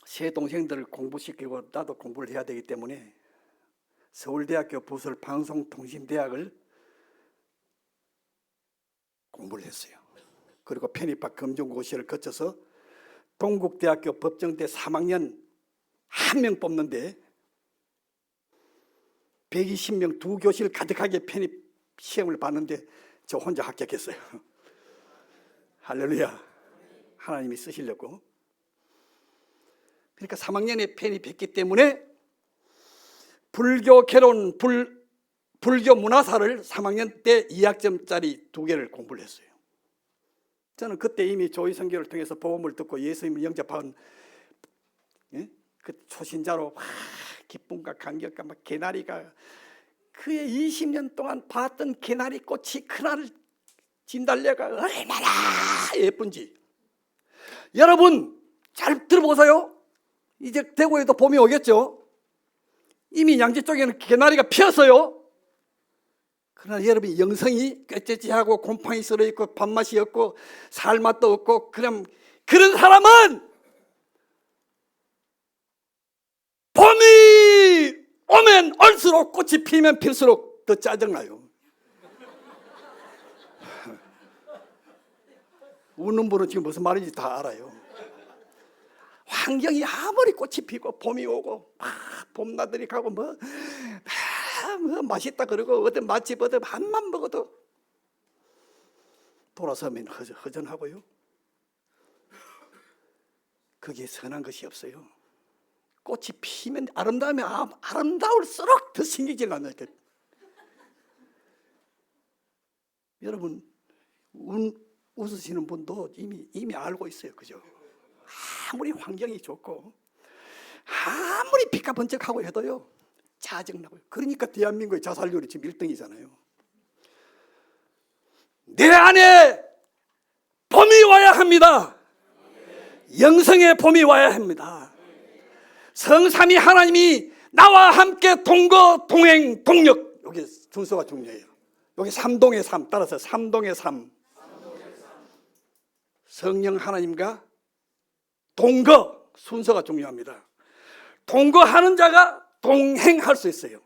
세 동생들을 공부시키고 나도 공부를 해야 되기 때문에 서울대학교 부설 방송통신대학을 공부를 했어요. 그리고 편입학 검정고시를 거쳐서 동국대학교 법정대 3학년 1명 뽑는데 120명 두 교실 가득하게 편입 시험을 봤는데 저 혼자 합격했어요. 할렐루야. 하나님이 쓰시려고. 그러니까 3학년에 편입했기 때문에 불교 개론, 불교 문화사를 3학년 때 2학점짜리 2개를 공부를 했어요. 저는 그때 이미 조의선교를 통해서 복음을 듣고 예수님을 영접한 그 초신자로 기쁨과 감격과 막 개나리가 그의 20년 동안 봤던 개나리 꽃이 그날 진달래가 얼마나 예쁜지. 여러분 잘 들어보세요. 이제 대구에도 봄이 오겠죠. 이미 양지 쪽에는 개나리가 피었어요. 그러나 여러분이 영성이 꾀째지하고 곰팡이 썰어있고 밥맛이 없고 살맛도 없고 그런 사람은 봄이 오면 올수록 꽃이 피면 필수록 더 짜증나요. 웃는 분은 지금 무슨 말인지 다 알아요. 환경이 아무리 꽃이 피고 봄이 오고 봄나들이 가고 뭐 맛있다 그러고 어떤 맛집 어떤 밥만 먹어도 돌아서면 허전하고요. 그게 선한 것이 없어요. 꽃이 피면 아름다우면 아름다울수록 더 신경질 난다니까. 여러분 웃으시는 분도 이미 알고 있어요. 그죠? 아무리 환경이 좋고 아무리 피가 번쩍하고 해도요 짜증나고요. 그러니까 대한민국의 자살률이 지금 1등이잖아요. 내 안에 봄이 와야 합니다. 영성의 봄이 와야 합니다. 성삼위 하나님이 나와 함께 동거, 동행, 동력. 여기 순서가 중요해요. 여기 삼동의 삶 따라서 삼동의 삶. 성령 하나님과 동거, 순서가 중요합니다. 동거하는 자가 동행할 수 있어요.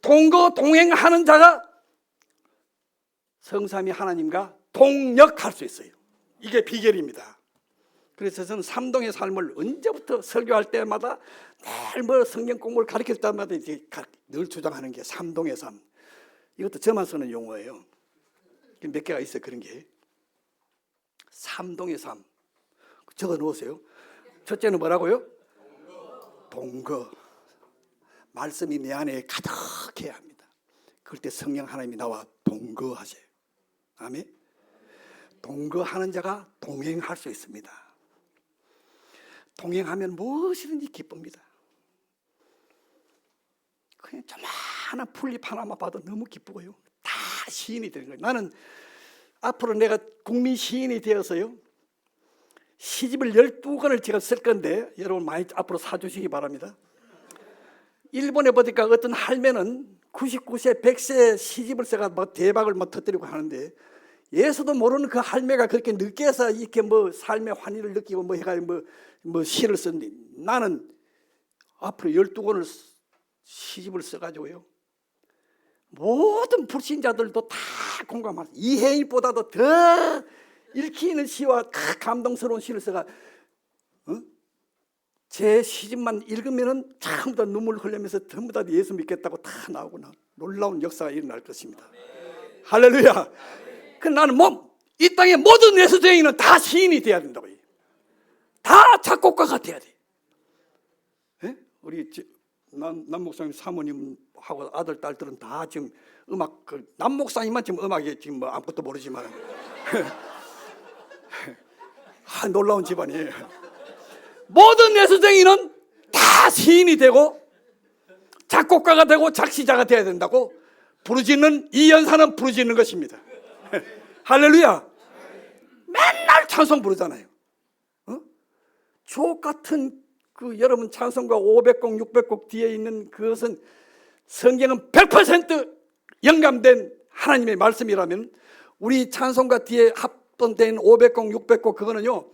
동행하는 자가 성삼위 하나님과 동역할 수 있어요. 이게 비결입니다. 그래서 저는 삼동의 삶을 언제부터 설교할 때마다 늘 뭐 성경 공부를 가르칠 때마다 늘 주장하는 게 삼동의 삶. 이것도 저만 쓰는 용어예요. 몇 개가 있어요, 그런 게. 삼동의 삶. 적어 놓으세요. 첫째는 뭐라고요? 동거. 말씀이 내 안에 가득해야 합니다. 그럴 때 성령 하나님이 나와 동거하세요. 아멘. 동거하는 자가 동행할 수 있습니다. 동행하면 무엇이든지 기쁩니다. 그냥 조그마한 풀잎 하나만 봐도 너무 기쁘고요. 다 시인이 되는 거예요. 나는 앞으로 내가 국민 시인이 되어서요, 시집을 12권을 제가 쓸 건데 여러분 많이 앞으로 사주시기 바랍니다. 일본에 보니까 어떤 할매는 99세, 100세 시집을 써가 뭐 대박을 뭐 터뜨리고 하는데, 예수도 모르는 그 할매가 그렇게 늦게 해서 이렇게 뭐 삶의 환희를 느끼고 뭐 해가지고 뭐 시를 썼는데, 나는 앞으로 12권을 시집을 써가지고요, 모든 불신자들도 다 공감하고 이혜인보다도 더 읽히 있는 시와 감동스러운 시를 써가 제 시집만 읽으면은 전부 다 눈물 흘리면서 전부 다 예수 믿겠다고 다 나오구나. 놀라운 역사가 일어날 것입니다. 할렐루야. 그 나는 이 땅의 모든 예수쟁이는 다 시인이 돼야 된다고. 다 작곡가가 돼야 돼. 예? 우리 남 목사님 사모님하고 아들 딸들은 다 지금 음악, 남 목사님만 지금 음악에 지금 뭐 아무것도 모르지만 놀라운 집안이에요. 모든 예수쟁이는 다 시인이 되고 작곡가가 되고 작시자가 돼야 된다고. 부르짖는 이 연사는 부르짖는 것입니다. 할렐루야. 맨날 찬송 부르잖아요. 주옥 같은 여러분 찬송가 500곡 600곡 뒤에 있는 그것은 성경은 100% 영감된 하나님의 말씀이라면, 우리 찬송가 뒤에 합본된 500곡 600곡 그거는요,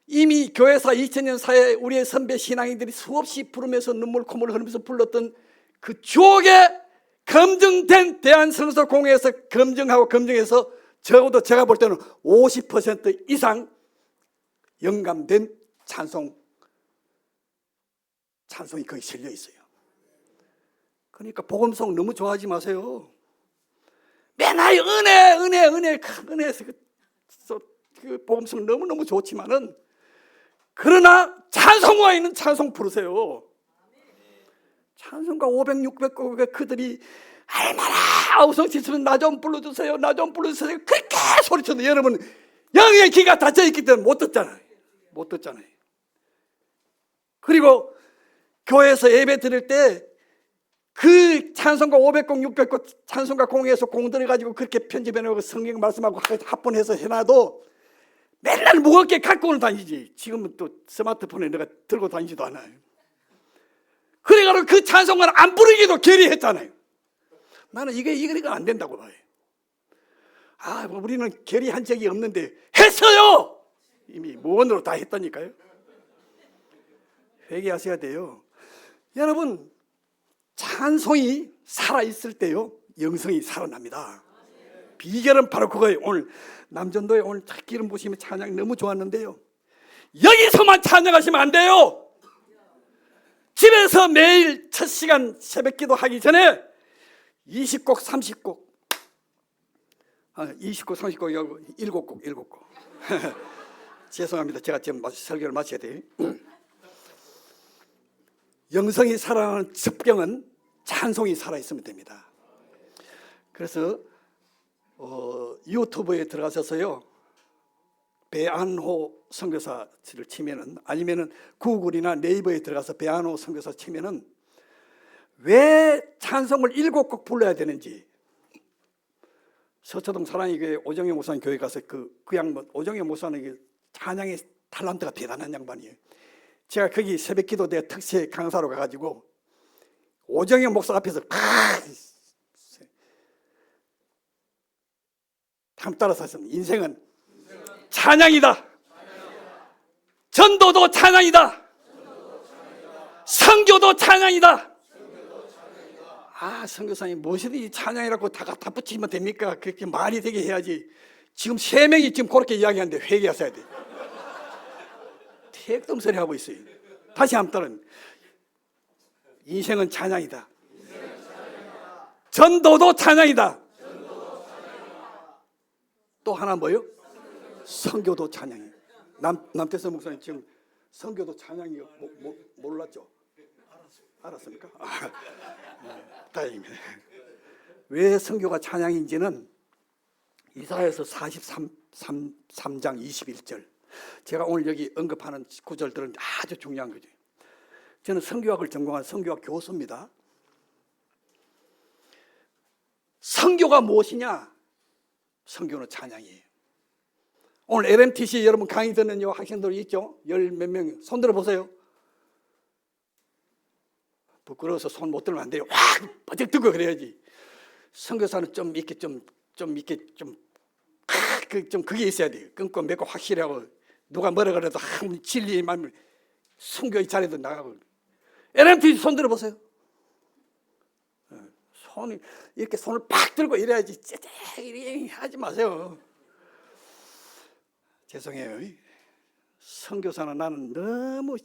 이미 교회사 2000년 사이에 우리의 선배 신앙인들이 수없이 부르면서 눈물 콧물 흘리면서 불렀던 그 주옥에 검증된 대한성서공회에서 검증해서 적어도 제가 볼 때는 50% 이상 영감된 찬송이 거기 실려 있어요. 그러니까 복음송 너무 좋아하지 마세요. 맨날 은혜에서 그 복음송 너무너무 좋지만은, 그러나 찬송가에 있는 찬송 부르세요. 찬송가 500, 600곡에 그들이 얼마나 아우성치처럼 나 좀 불러주세요, 나 좀 불러주세요 그렇게 소리쳐도 여러분 영의 귀가 닫혀있기 때문에 못 듣잖아요. 그리고 교회에서 예배 드릴 때 그 찬송가 500곡 600곡 찬송가 공회에서 공들여가지고 그렇게 편집해놓고 성경 말씀하고 합본해서 해놔도 맨날 무겁게 갖고 다니지. 지금은 또 스마트폰에 내가 들고 다니지도 않아요. 그래가지고 그 찬송가를 안 부르기도 결의했잖아요. 나는 이거가 안 된다고 봐요. 우리는 결의한 적이 없는데 했어요. 이미 무언으로 다 했다니까요. 회개하셔야 돼요. 여러분, 찬송이 살아있을 때요, 영성이 살아납니다. 비결은 바로 그거예요. 오늘 남전도에 오늘 기름 부으시면 찬양 너무 좋았는데요, 여기서만 찬양하시면 안 돼요. 집에서 매일 첫 시간 새벽 기도 하기 전에 20곡 30곡 20곡 30곡 7곡 죄송합니다. 제가 지금 설교를 마쳐야 돼요. 영성이 살아나는 습경은 찬송이 살아있으면 됩니다. 그래서 유튜브에 들어가셔서요, 배안호 선교사를 치면은, 아니면은 구글이나 네이버에 들어가서 배안호 선교사 치면은 왜 찬송을 7곡 불러야 되는지, 서초동 사랑의교회 오정영 목사님 교회 가서 그 양반 오정영 목사님 찬양의 탤런트가 대단한 양반이에요. 제가 거기 새벽기도 내 특세 강사로 가가지고 오정영 목사 앞에서 한번 따라서 했습니다. 인생은 찬양이다. 전도도 찬양이다. 선교도 찬양이다. 아, 선교사님 무엇이든지 찬양이라고 다 붙이면 됩니까? 그렇게 말이 되게 해야지. 지금 3명이 지금 그렇게 이야기하는데 회개하셔야 돼. 택덤소리 하고 있어요. 다시 한번 따르면 인생은 찬양이다. 전도도 찬양이다. 또 하나 뭐요? 선교도 찬양이에요. 남태선 목사님 지금 선교도 찬양이 몰랐죠? 알았습니까? 다행입니다. 왜 선교가 찬양인지는 이사야서 43장 21절, 제가 오늘 여기 언급하는 구절들은 아주 중요한 거죠. 저는 선교학을 전공한 선교학 교수입니다. 선교가 무엇이냐? 선교는 찬양이에요. 오늘 LMTC 여러분 강의 듣는 학생들 있죠? 열 몇 명, 손 들어보세요. 부끄러워서 손 못 들면 안 돼요. 와, 바짝 들고 그래야지. 선교사는 좀 그게 있어야 돼요. 끊고 맺고 확실하고, 누가 뭐라 그래도 진리만 선교의 자리도 나가고. LMTC 손 들어보세요. 손이 이렇게 손을 팍 들고 이래야지. 이렇게 하지 마세요. 죄송해요. 선교사는 나는 너무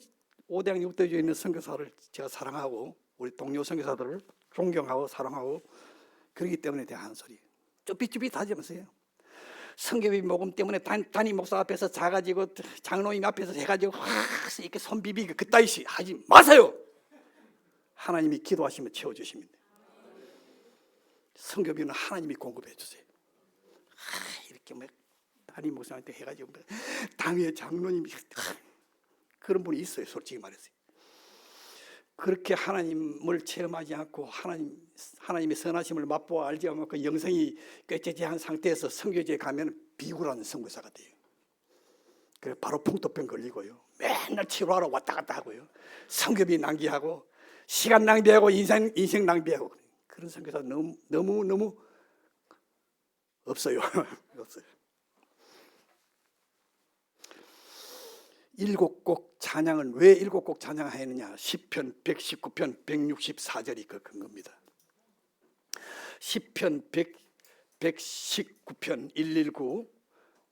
5대양 6대주에 있는 선교사를 제가 사랑하고 우리 동료 선교사들을 존경하고 사랑하고 그렇기 때문에 내가 하는 소리. 쭈삣쭈삣 하지 마세요. 성경의 복음 때문에 담임 목사 앞에서 자가지고 장로님 앞에서 해가지고 이렇게 손 비비고 그따위 하지 마세요. 하나님이 기도하시면 채워주십니다. 성교비는 하나님이 공급해 주세요. 이렇게 막 담임 목사한테 해가지고 당회 장로님이 그런 분이 있어요. 솔직히 말해서 그렇게 하나님을 체험하지 않고 하나님의 선하심을 맛보아 알지 않고 그 영성이 꾀째째한 상태에서 선교지에 가면 비굴한 선교사가 돼요. 그래 바로 풍토병 걸리고요. 맨날 치료하러 왔다 갔다 하고요. 선교비 낭비하고 시간 낭비하고 인생 낭비하고 그런 선교사 너무 없어요. 없어요. 7곡 찬양은 왜 7곡 찬양하느냐? 시편 119편 164절이 그 근거입니다. 시편 119편 119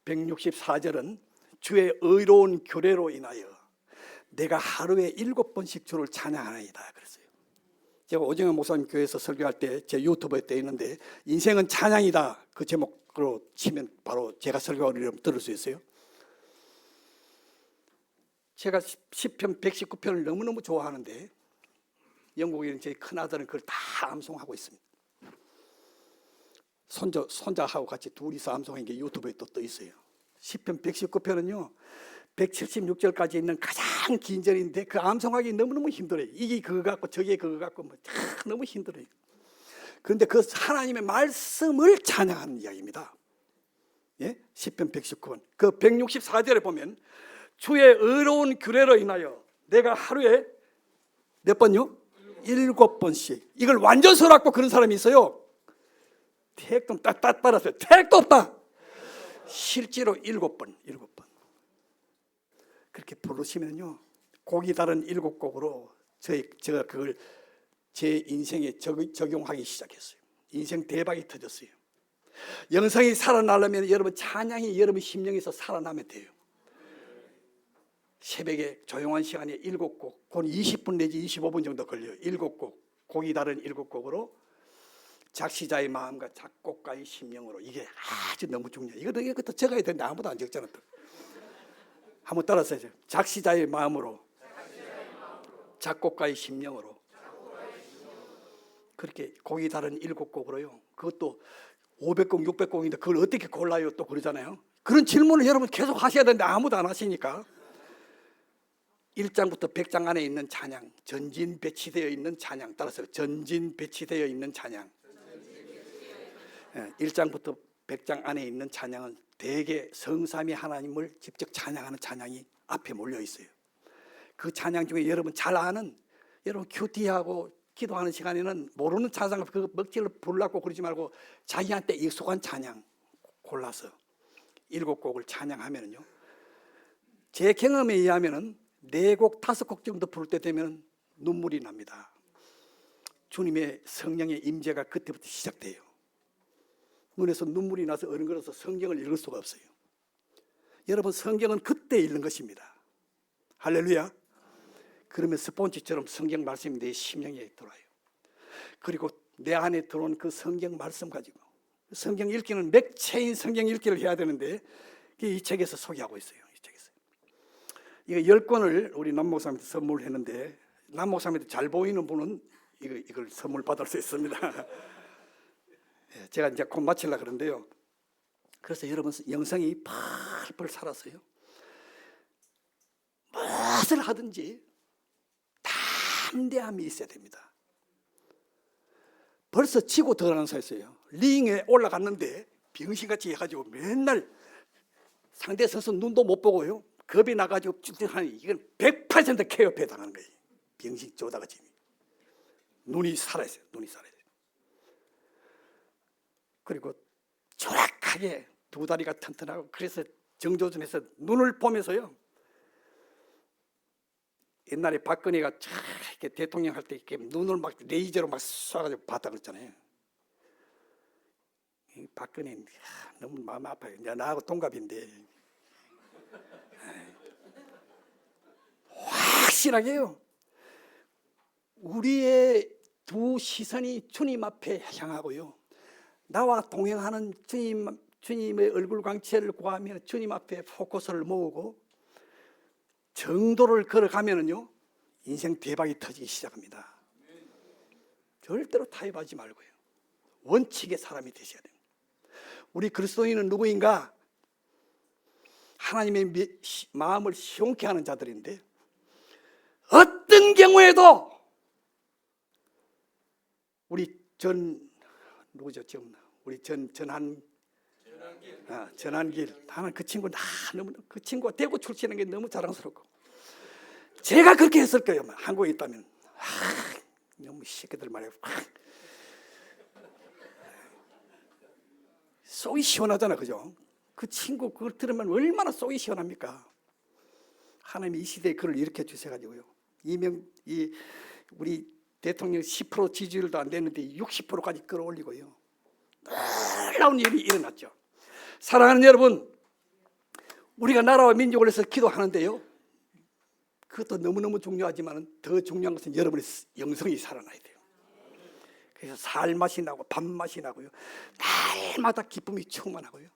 164절은 주의 의로운 규례로 인하여 내가 하루에 7번씩 주를 찬양하나이다 그랬어요. 제가 오정현 목사님 교회에서 설교할 때 제 유튜브에 떼 있는데 인생은 찬양이다 그 제목으로 치면 바로 제가 설교를 들을 수 있어요. 제가 시편 119편을 너무너무 좋아하는데 영국에 있는 제 큰아들은 그걸 다 암송하고 있습니다. 손자하고 같이 둘이서 암송한 게 유튜브에 또 떠 있어요. 시편 119편은요 176절까지 있는 가장 긴 절인데 그 암송하기 너무너무 힘들어요. 이게 그거 같고 저게 그거 같고 너무 힘들어요. 그런데 그 하나님의 말씀을 찬양하는 이야기입니다. 예? 시편 119편 그 164절에 보면 주의 의로운 규례로 인하여 내가 하루에 몇 번요? 7번씩. 이걸 완전 서랍고 그런 사람이 있어요. 택도 따랐어요. 택도 없다. 실제로 7번. 그렇게 부르시면요 곡이 다른 7곡으로 제가 그걸 제 인생에 적용하기 시작했어요. 인생 대박이 터졌어요. 영성이 살아나려면 여러분 찬양이 여러분 심령에서 살아나면 돼요. 새벽에 조용한 시간에 7곡, 곧 20분 내지 25분 정도 걸려요. 7곡, 곡이 다른 7곡으로 작시자의 마음과 작곡가의 심령으로. 이게 아주 너무 중요해요. 이것도 적어야 되는데 아무도 안 적잖아. 한번 따라서 해요. 작시자의 마음으로, 작곡가의 심령으로. 그렇게 곡이 다른 7곡으로요. 그것도 500곡, 600곡인데 그걸 어떻게 골라요? 또 그러잖아요. 그런 질문을 여러분 계속 하셔야 되는데 아무도 안 하시니까 1장부터 100장 안에 있는 찬양, 전진 배치되어 있는 찬양. 따라서 전진 배치되어 있는 찬양. 1장부터 100장 안에 있는 찬양은 대개 성삼위 하나님을 직접 찬양하는 찬양이 앞에 몰려 있어요. 그 찬양 중에 여러분 잘 아는, 여러분 큐티하고 기도하는 시간에는 모르는 찬양을 그 먹지를 부르려고 그러지 말고 자기한테 익숙한 찬양 골라서 7곡을 찬양하면요 제 경험에 의하면 4곡, 5곡 정도 부를 때 되면 눈물이 납니다. 주님의 성령의 임재가 그때부터 시작돼요. 눈에서 눈물이 나서 어른거려서 성경을 읽을 수가 없어요. 여러분, 성경은 그때 읽는 것입니다. 할렐루야. 그러면 스폰지처럼 성경 말씀이 내 심령에 들어와요. 그리고 내 안에 들어온 그 성경 말씀 가지고 성경 읽기는 맥체인 성경 읽기를 해야 되는데 이 책에서 소개하고 있어요. 이 책에서 이거 10권을 우리 남 목사님한테 선물했는데, 남 목사님한테 잘 보이는 분은 이걸 선물 받을 수 있습니다. 제가 이제 곧 마치려고 그러는데요. 그래서 여러분, 영성이 펄펄 살았어요. 무엇을 하든지 담대함이 있어야 됩니다. 벌써 치고 들어가는 사였어요. 링에 올라갔는데 병신같이 해가지고 맨날 상대 선수 눈도 못 보고요. 겁이 나가지고 하니 이건 100% KO 당하는 거예요. 병신 쪼다같이. 눈이 살아있어요. 눈이 살아있어요. 그리고 조락하게 두 다리가 튼튼하고, 그래서 정조준에서 눈을 보면서요, 옛날에 박근혜가 이렇게 대통령 할 때 이렇게 눈을 막 레이저로 막 쏴가지고 봤다 그랬잖아요. 박근혜는 너무 마음 아파요. 나하고 동갑인데 확실하게요, 우리의 두 시선이 주님 앞에 향하고요, 나와 동행하는 주님의 얼굴 광채를 구하며 주님 앞에 포커스를 모으고 정도를 걸어가면은요, 인생 대박이 터지기 시작합니다. 절대로 타협하지 말고요, 원칙의 사람이 되셔야 됩니다. 우리 그리스도인은 누구인가? 하나님의 마음을 시원케 하는 자들인데, 어떤 경우에도 우리 누구죠 지금? 우리 전한길. 나는 그 친구 너무, 그 친구가 대구 출신인 게 너무 자랑스럽고, 제가 그렇게 했을 거예요. 한국에 있다면. 너무 새끼들 말이야. 속이 시원하잖아, 그죠? 그 친구 그걸 들으면 얼마나 속이 시원합니까? 하나님이 이 시대에 그를 일으켜 주셔가지고요, 우리 대통령 10% 지지율도 안 되는데 60%까지 끌어올리고요, 놀라운 일이 일어났죠. 사랑하는 여러분, 우리가 나라와 민족을 위해서 기도하는데요, 그것도 너무너무 중요하지만 더 중요한 것은 여러분의 영성이 살아나야 돼요. 그래서 살맛이 나고 밥맛이 나고요, 날마다 기쁨이 충만하고요,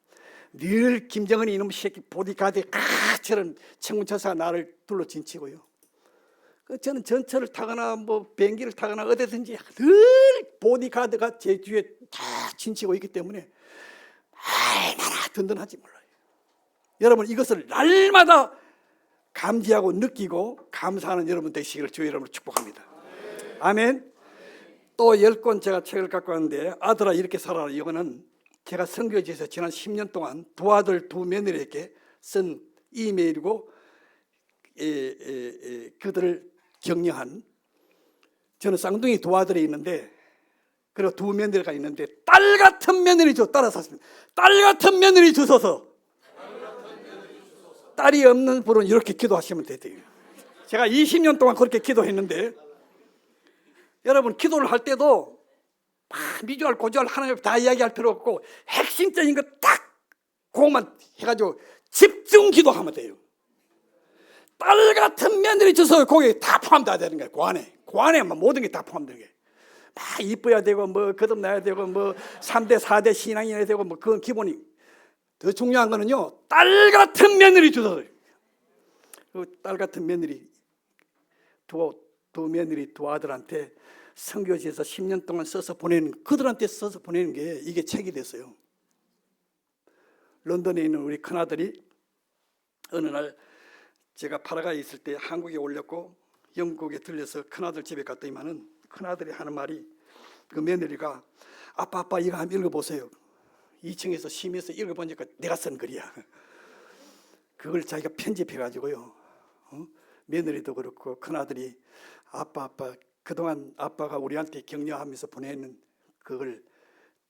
늘 김정은이 이놈 새끼 보디가드처럼 청문처사가 나를 둘러 진치고요, 저는 전철을 타거나 뭐 비행기를 타거나 어디든지 늘 보디가드가 제 뒤에 다 진치고 있기 때문에 얼마나 든든하지 몰라요. 여러분, 이것을 날마다 감지하고 느끼고 감사하는 여러분 되시기를 주의 이름으로 축복합니다. 아멘. 또 10권 제가 책을 갖고 왔는데, 아들아 이렇게 살아라, 이거는 제가 선교지에서 지난 10년 동안 두 아들 두 며느리에게 쓴 이메일이고, 그들을 격려한, 저는 쌍둥이 두 아들이 있는데, 그리고 두 며느리가 있는데, 딸 같은 며느리 따라 샀습니다. 딸 같은 며느리 주소서. 딸이 없는 분은 이렇게 기도하시면 돼요. 제가 20년 동안 그렇게 기도했는데, 여러분, 기도를 할 때도 미주알 고주알 하나님 다 이야기할 필요 없고 핵심적인 거 딱 그것만 해가지고 집중 기도하면 돼요. 딸 같은 며느리 주소 거기에 다 포함돼야 되는 거예요. 그 안에 모든 게 다 포함되는 거예요. 막 이뻐야 되고 뭐 거듭나야 되고 뭐 3대 4대 신앙이어야 되고 뭐 그건 기본이. 더 중요한 거는요, 딸 같은 며느리 주소. 딸 같은 며느리 두 며느리 두 아들한테 선교지에서 10년 동안 써서 보내는, 그들한테 써서 보내는 게 이게 책이 됐어요. 런던에 있는 우리 큰아들이 어느 날 제가 파라가에 있을 때 한국에 올렸고 영국에 들려서 큰아들 집에 갔더니만은 큰아들이 하는 말이, 그 며느리가 아빠 이거 한번 읽어보세요. 2층에서 심해서 읽어보니까 내가 쓴 글이야. 그걸 자기가 편집해가지고요, 며느리도 그렇고 큰아들이 아빠 그동안 아빠가 우리한테 격려하면서 보내는 그걸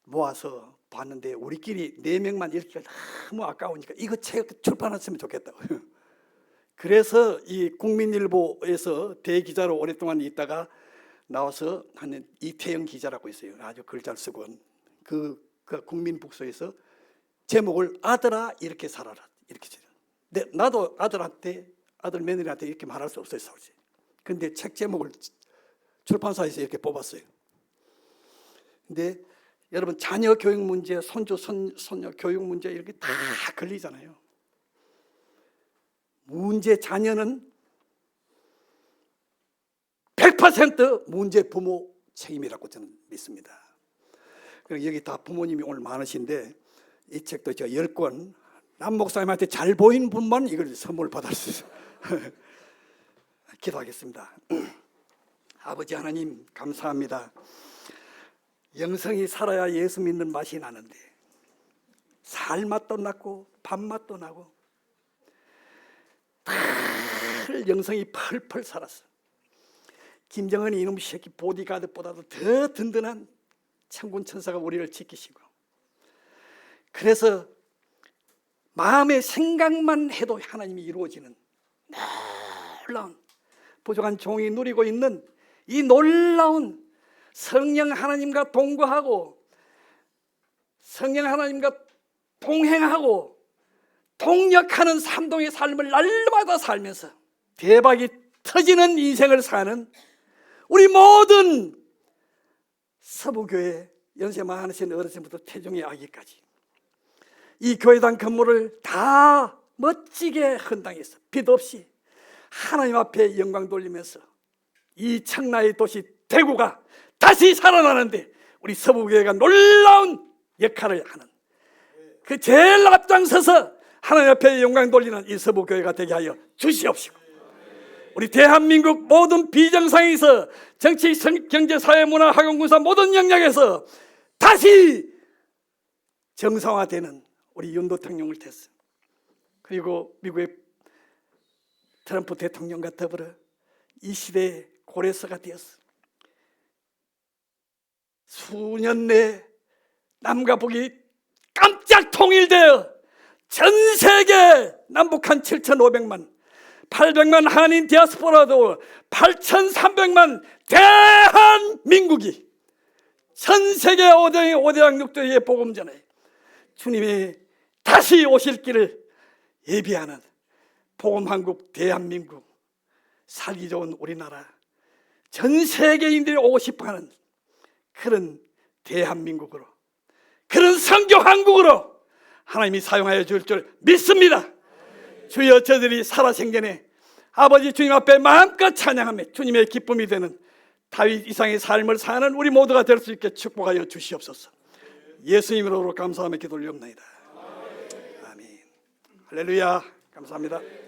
모아서 봤는데, 우리끼리 4명만 읽기가 너무 아까우니까 이거 책 출판했으면 좋겠다고. 그래서 이 국민일보에서 대기자로 오랫동안 있다가 나와서 하는 이태영 기자라고 있어요. 아주 글 잘 쓰고 그 국민북소에서 제목을 아들아 이렇게 살아라 이렇게 지어요. 근데 나도 아들 며느리한테 이렇게 말할 수 없어요. 근데 책 제목을 출판사에서 이렇게 뽑았어요. 근데 여러분 자녀 교육 문제, 손녀 교육 문제 이렇게 다 걸리잖아요. 문제 자녀는 100% 문제 부모 책임이라고 저는 믿습니다. 그리고 여기 다 부모님이 오늘 많으신데 이 책도 제가 10권 남 목사님한테 잘 보이는 분만 이걸 선물 받을 수 있어요. 기도하겠습니다. 아버지 하나님 감사합니다. 영성이 살아야 예수 믿는 맛이 나는데 살 맛도 나고 밥 맛도 나고 영성이 펄펄 살았어. 김정은이 이놈 새끼 보디가드보다도 더 든든한 천군 천사가 우리를 지키시고, 그래서 마음의 생각만 해도 하나님이 이루어지는 놀라운 부족한 종이 누리고 있는 이 놀라운 성령 하나님과 동거하고 성령 하나님과 동행하고 동역하는 삼동의 삶을 날마다 살면서 대박이 터지는 인생을 사는 우리 모든 서부교회 연세 많으신 어르신부터 태중의 아기까지 이 교회당 건물을 다 멋지게 헌당해서 빛 없이 하나님 앞에 영광 돌리면서 이 청라의 도시 대구가 다시 살아나는데 우리 서부교회가 놀라운 역할을 하는 그 제일 앞장서서 하나님 앞에 영광 돌리는 이 서부교회가 되게 하여 주시옵시고, 우리 대한민국 모든 비정상에서 정치, 경제, 사회, 문화, 학원, 군사 모든 영역에서 다시 정상화되는 우리 윤 대통령을 tes서, 그리고 미국의 트럼프 대통령과 더불어 이 시대의 고레서가 되었어. 수년 내에 남과 북이 깜짝 통일되어 전 세계 남북한 7,500만 800만 한인 디아스포라도 8,300만 대한민국이 전 세계 5대양 6대의 복음 전에 주님이 다시 오실 길을 예비하는 복음한국 대한민국, 살기 좋은 우리나라, 전 세계인들이 오고 싶어하는 그런 대한민국으로, 그런 선교한국으로 하나님이 사용하여 줄 줄 믿습니다. 주여, 저들이 살아생전에 아버지 주님 앞에 마음껏 찬양하며 주님의 기쁨이 되는 다윗 이상의 삶을 사는 우리 모두가 될 수 있게 축복하여 주시옵소서. 예수 이름으로 감사하며 기도 올리옵나이다. 아멘. 할렐루야. 감사합니다.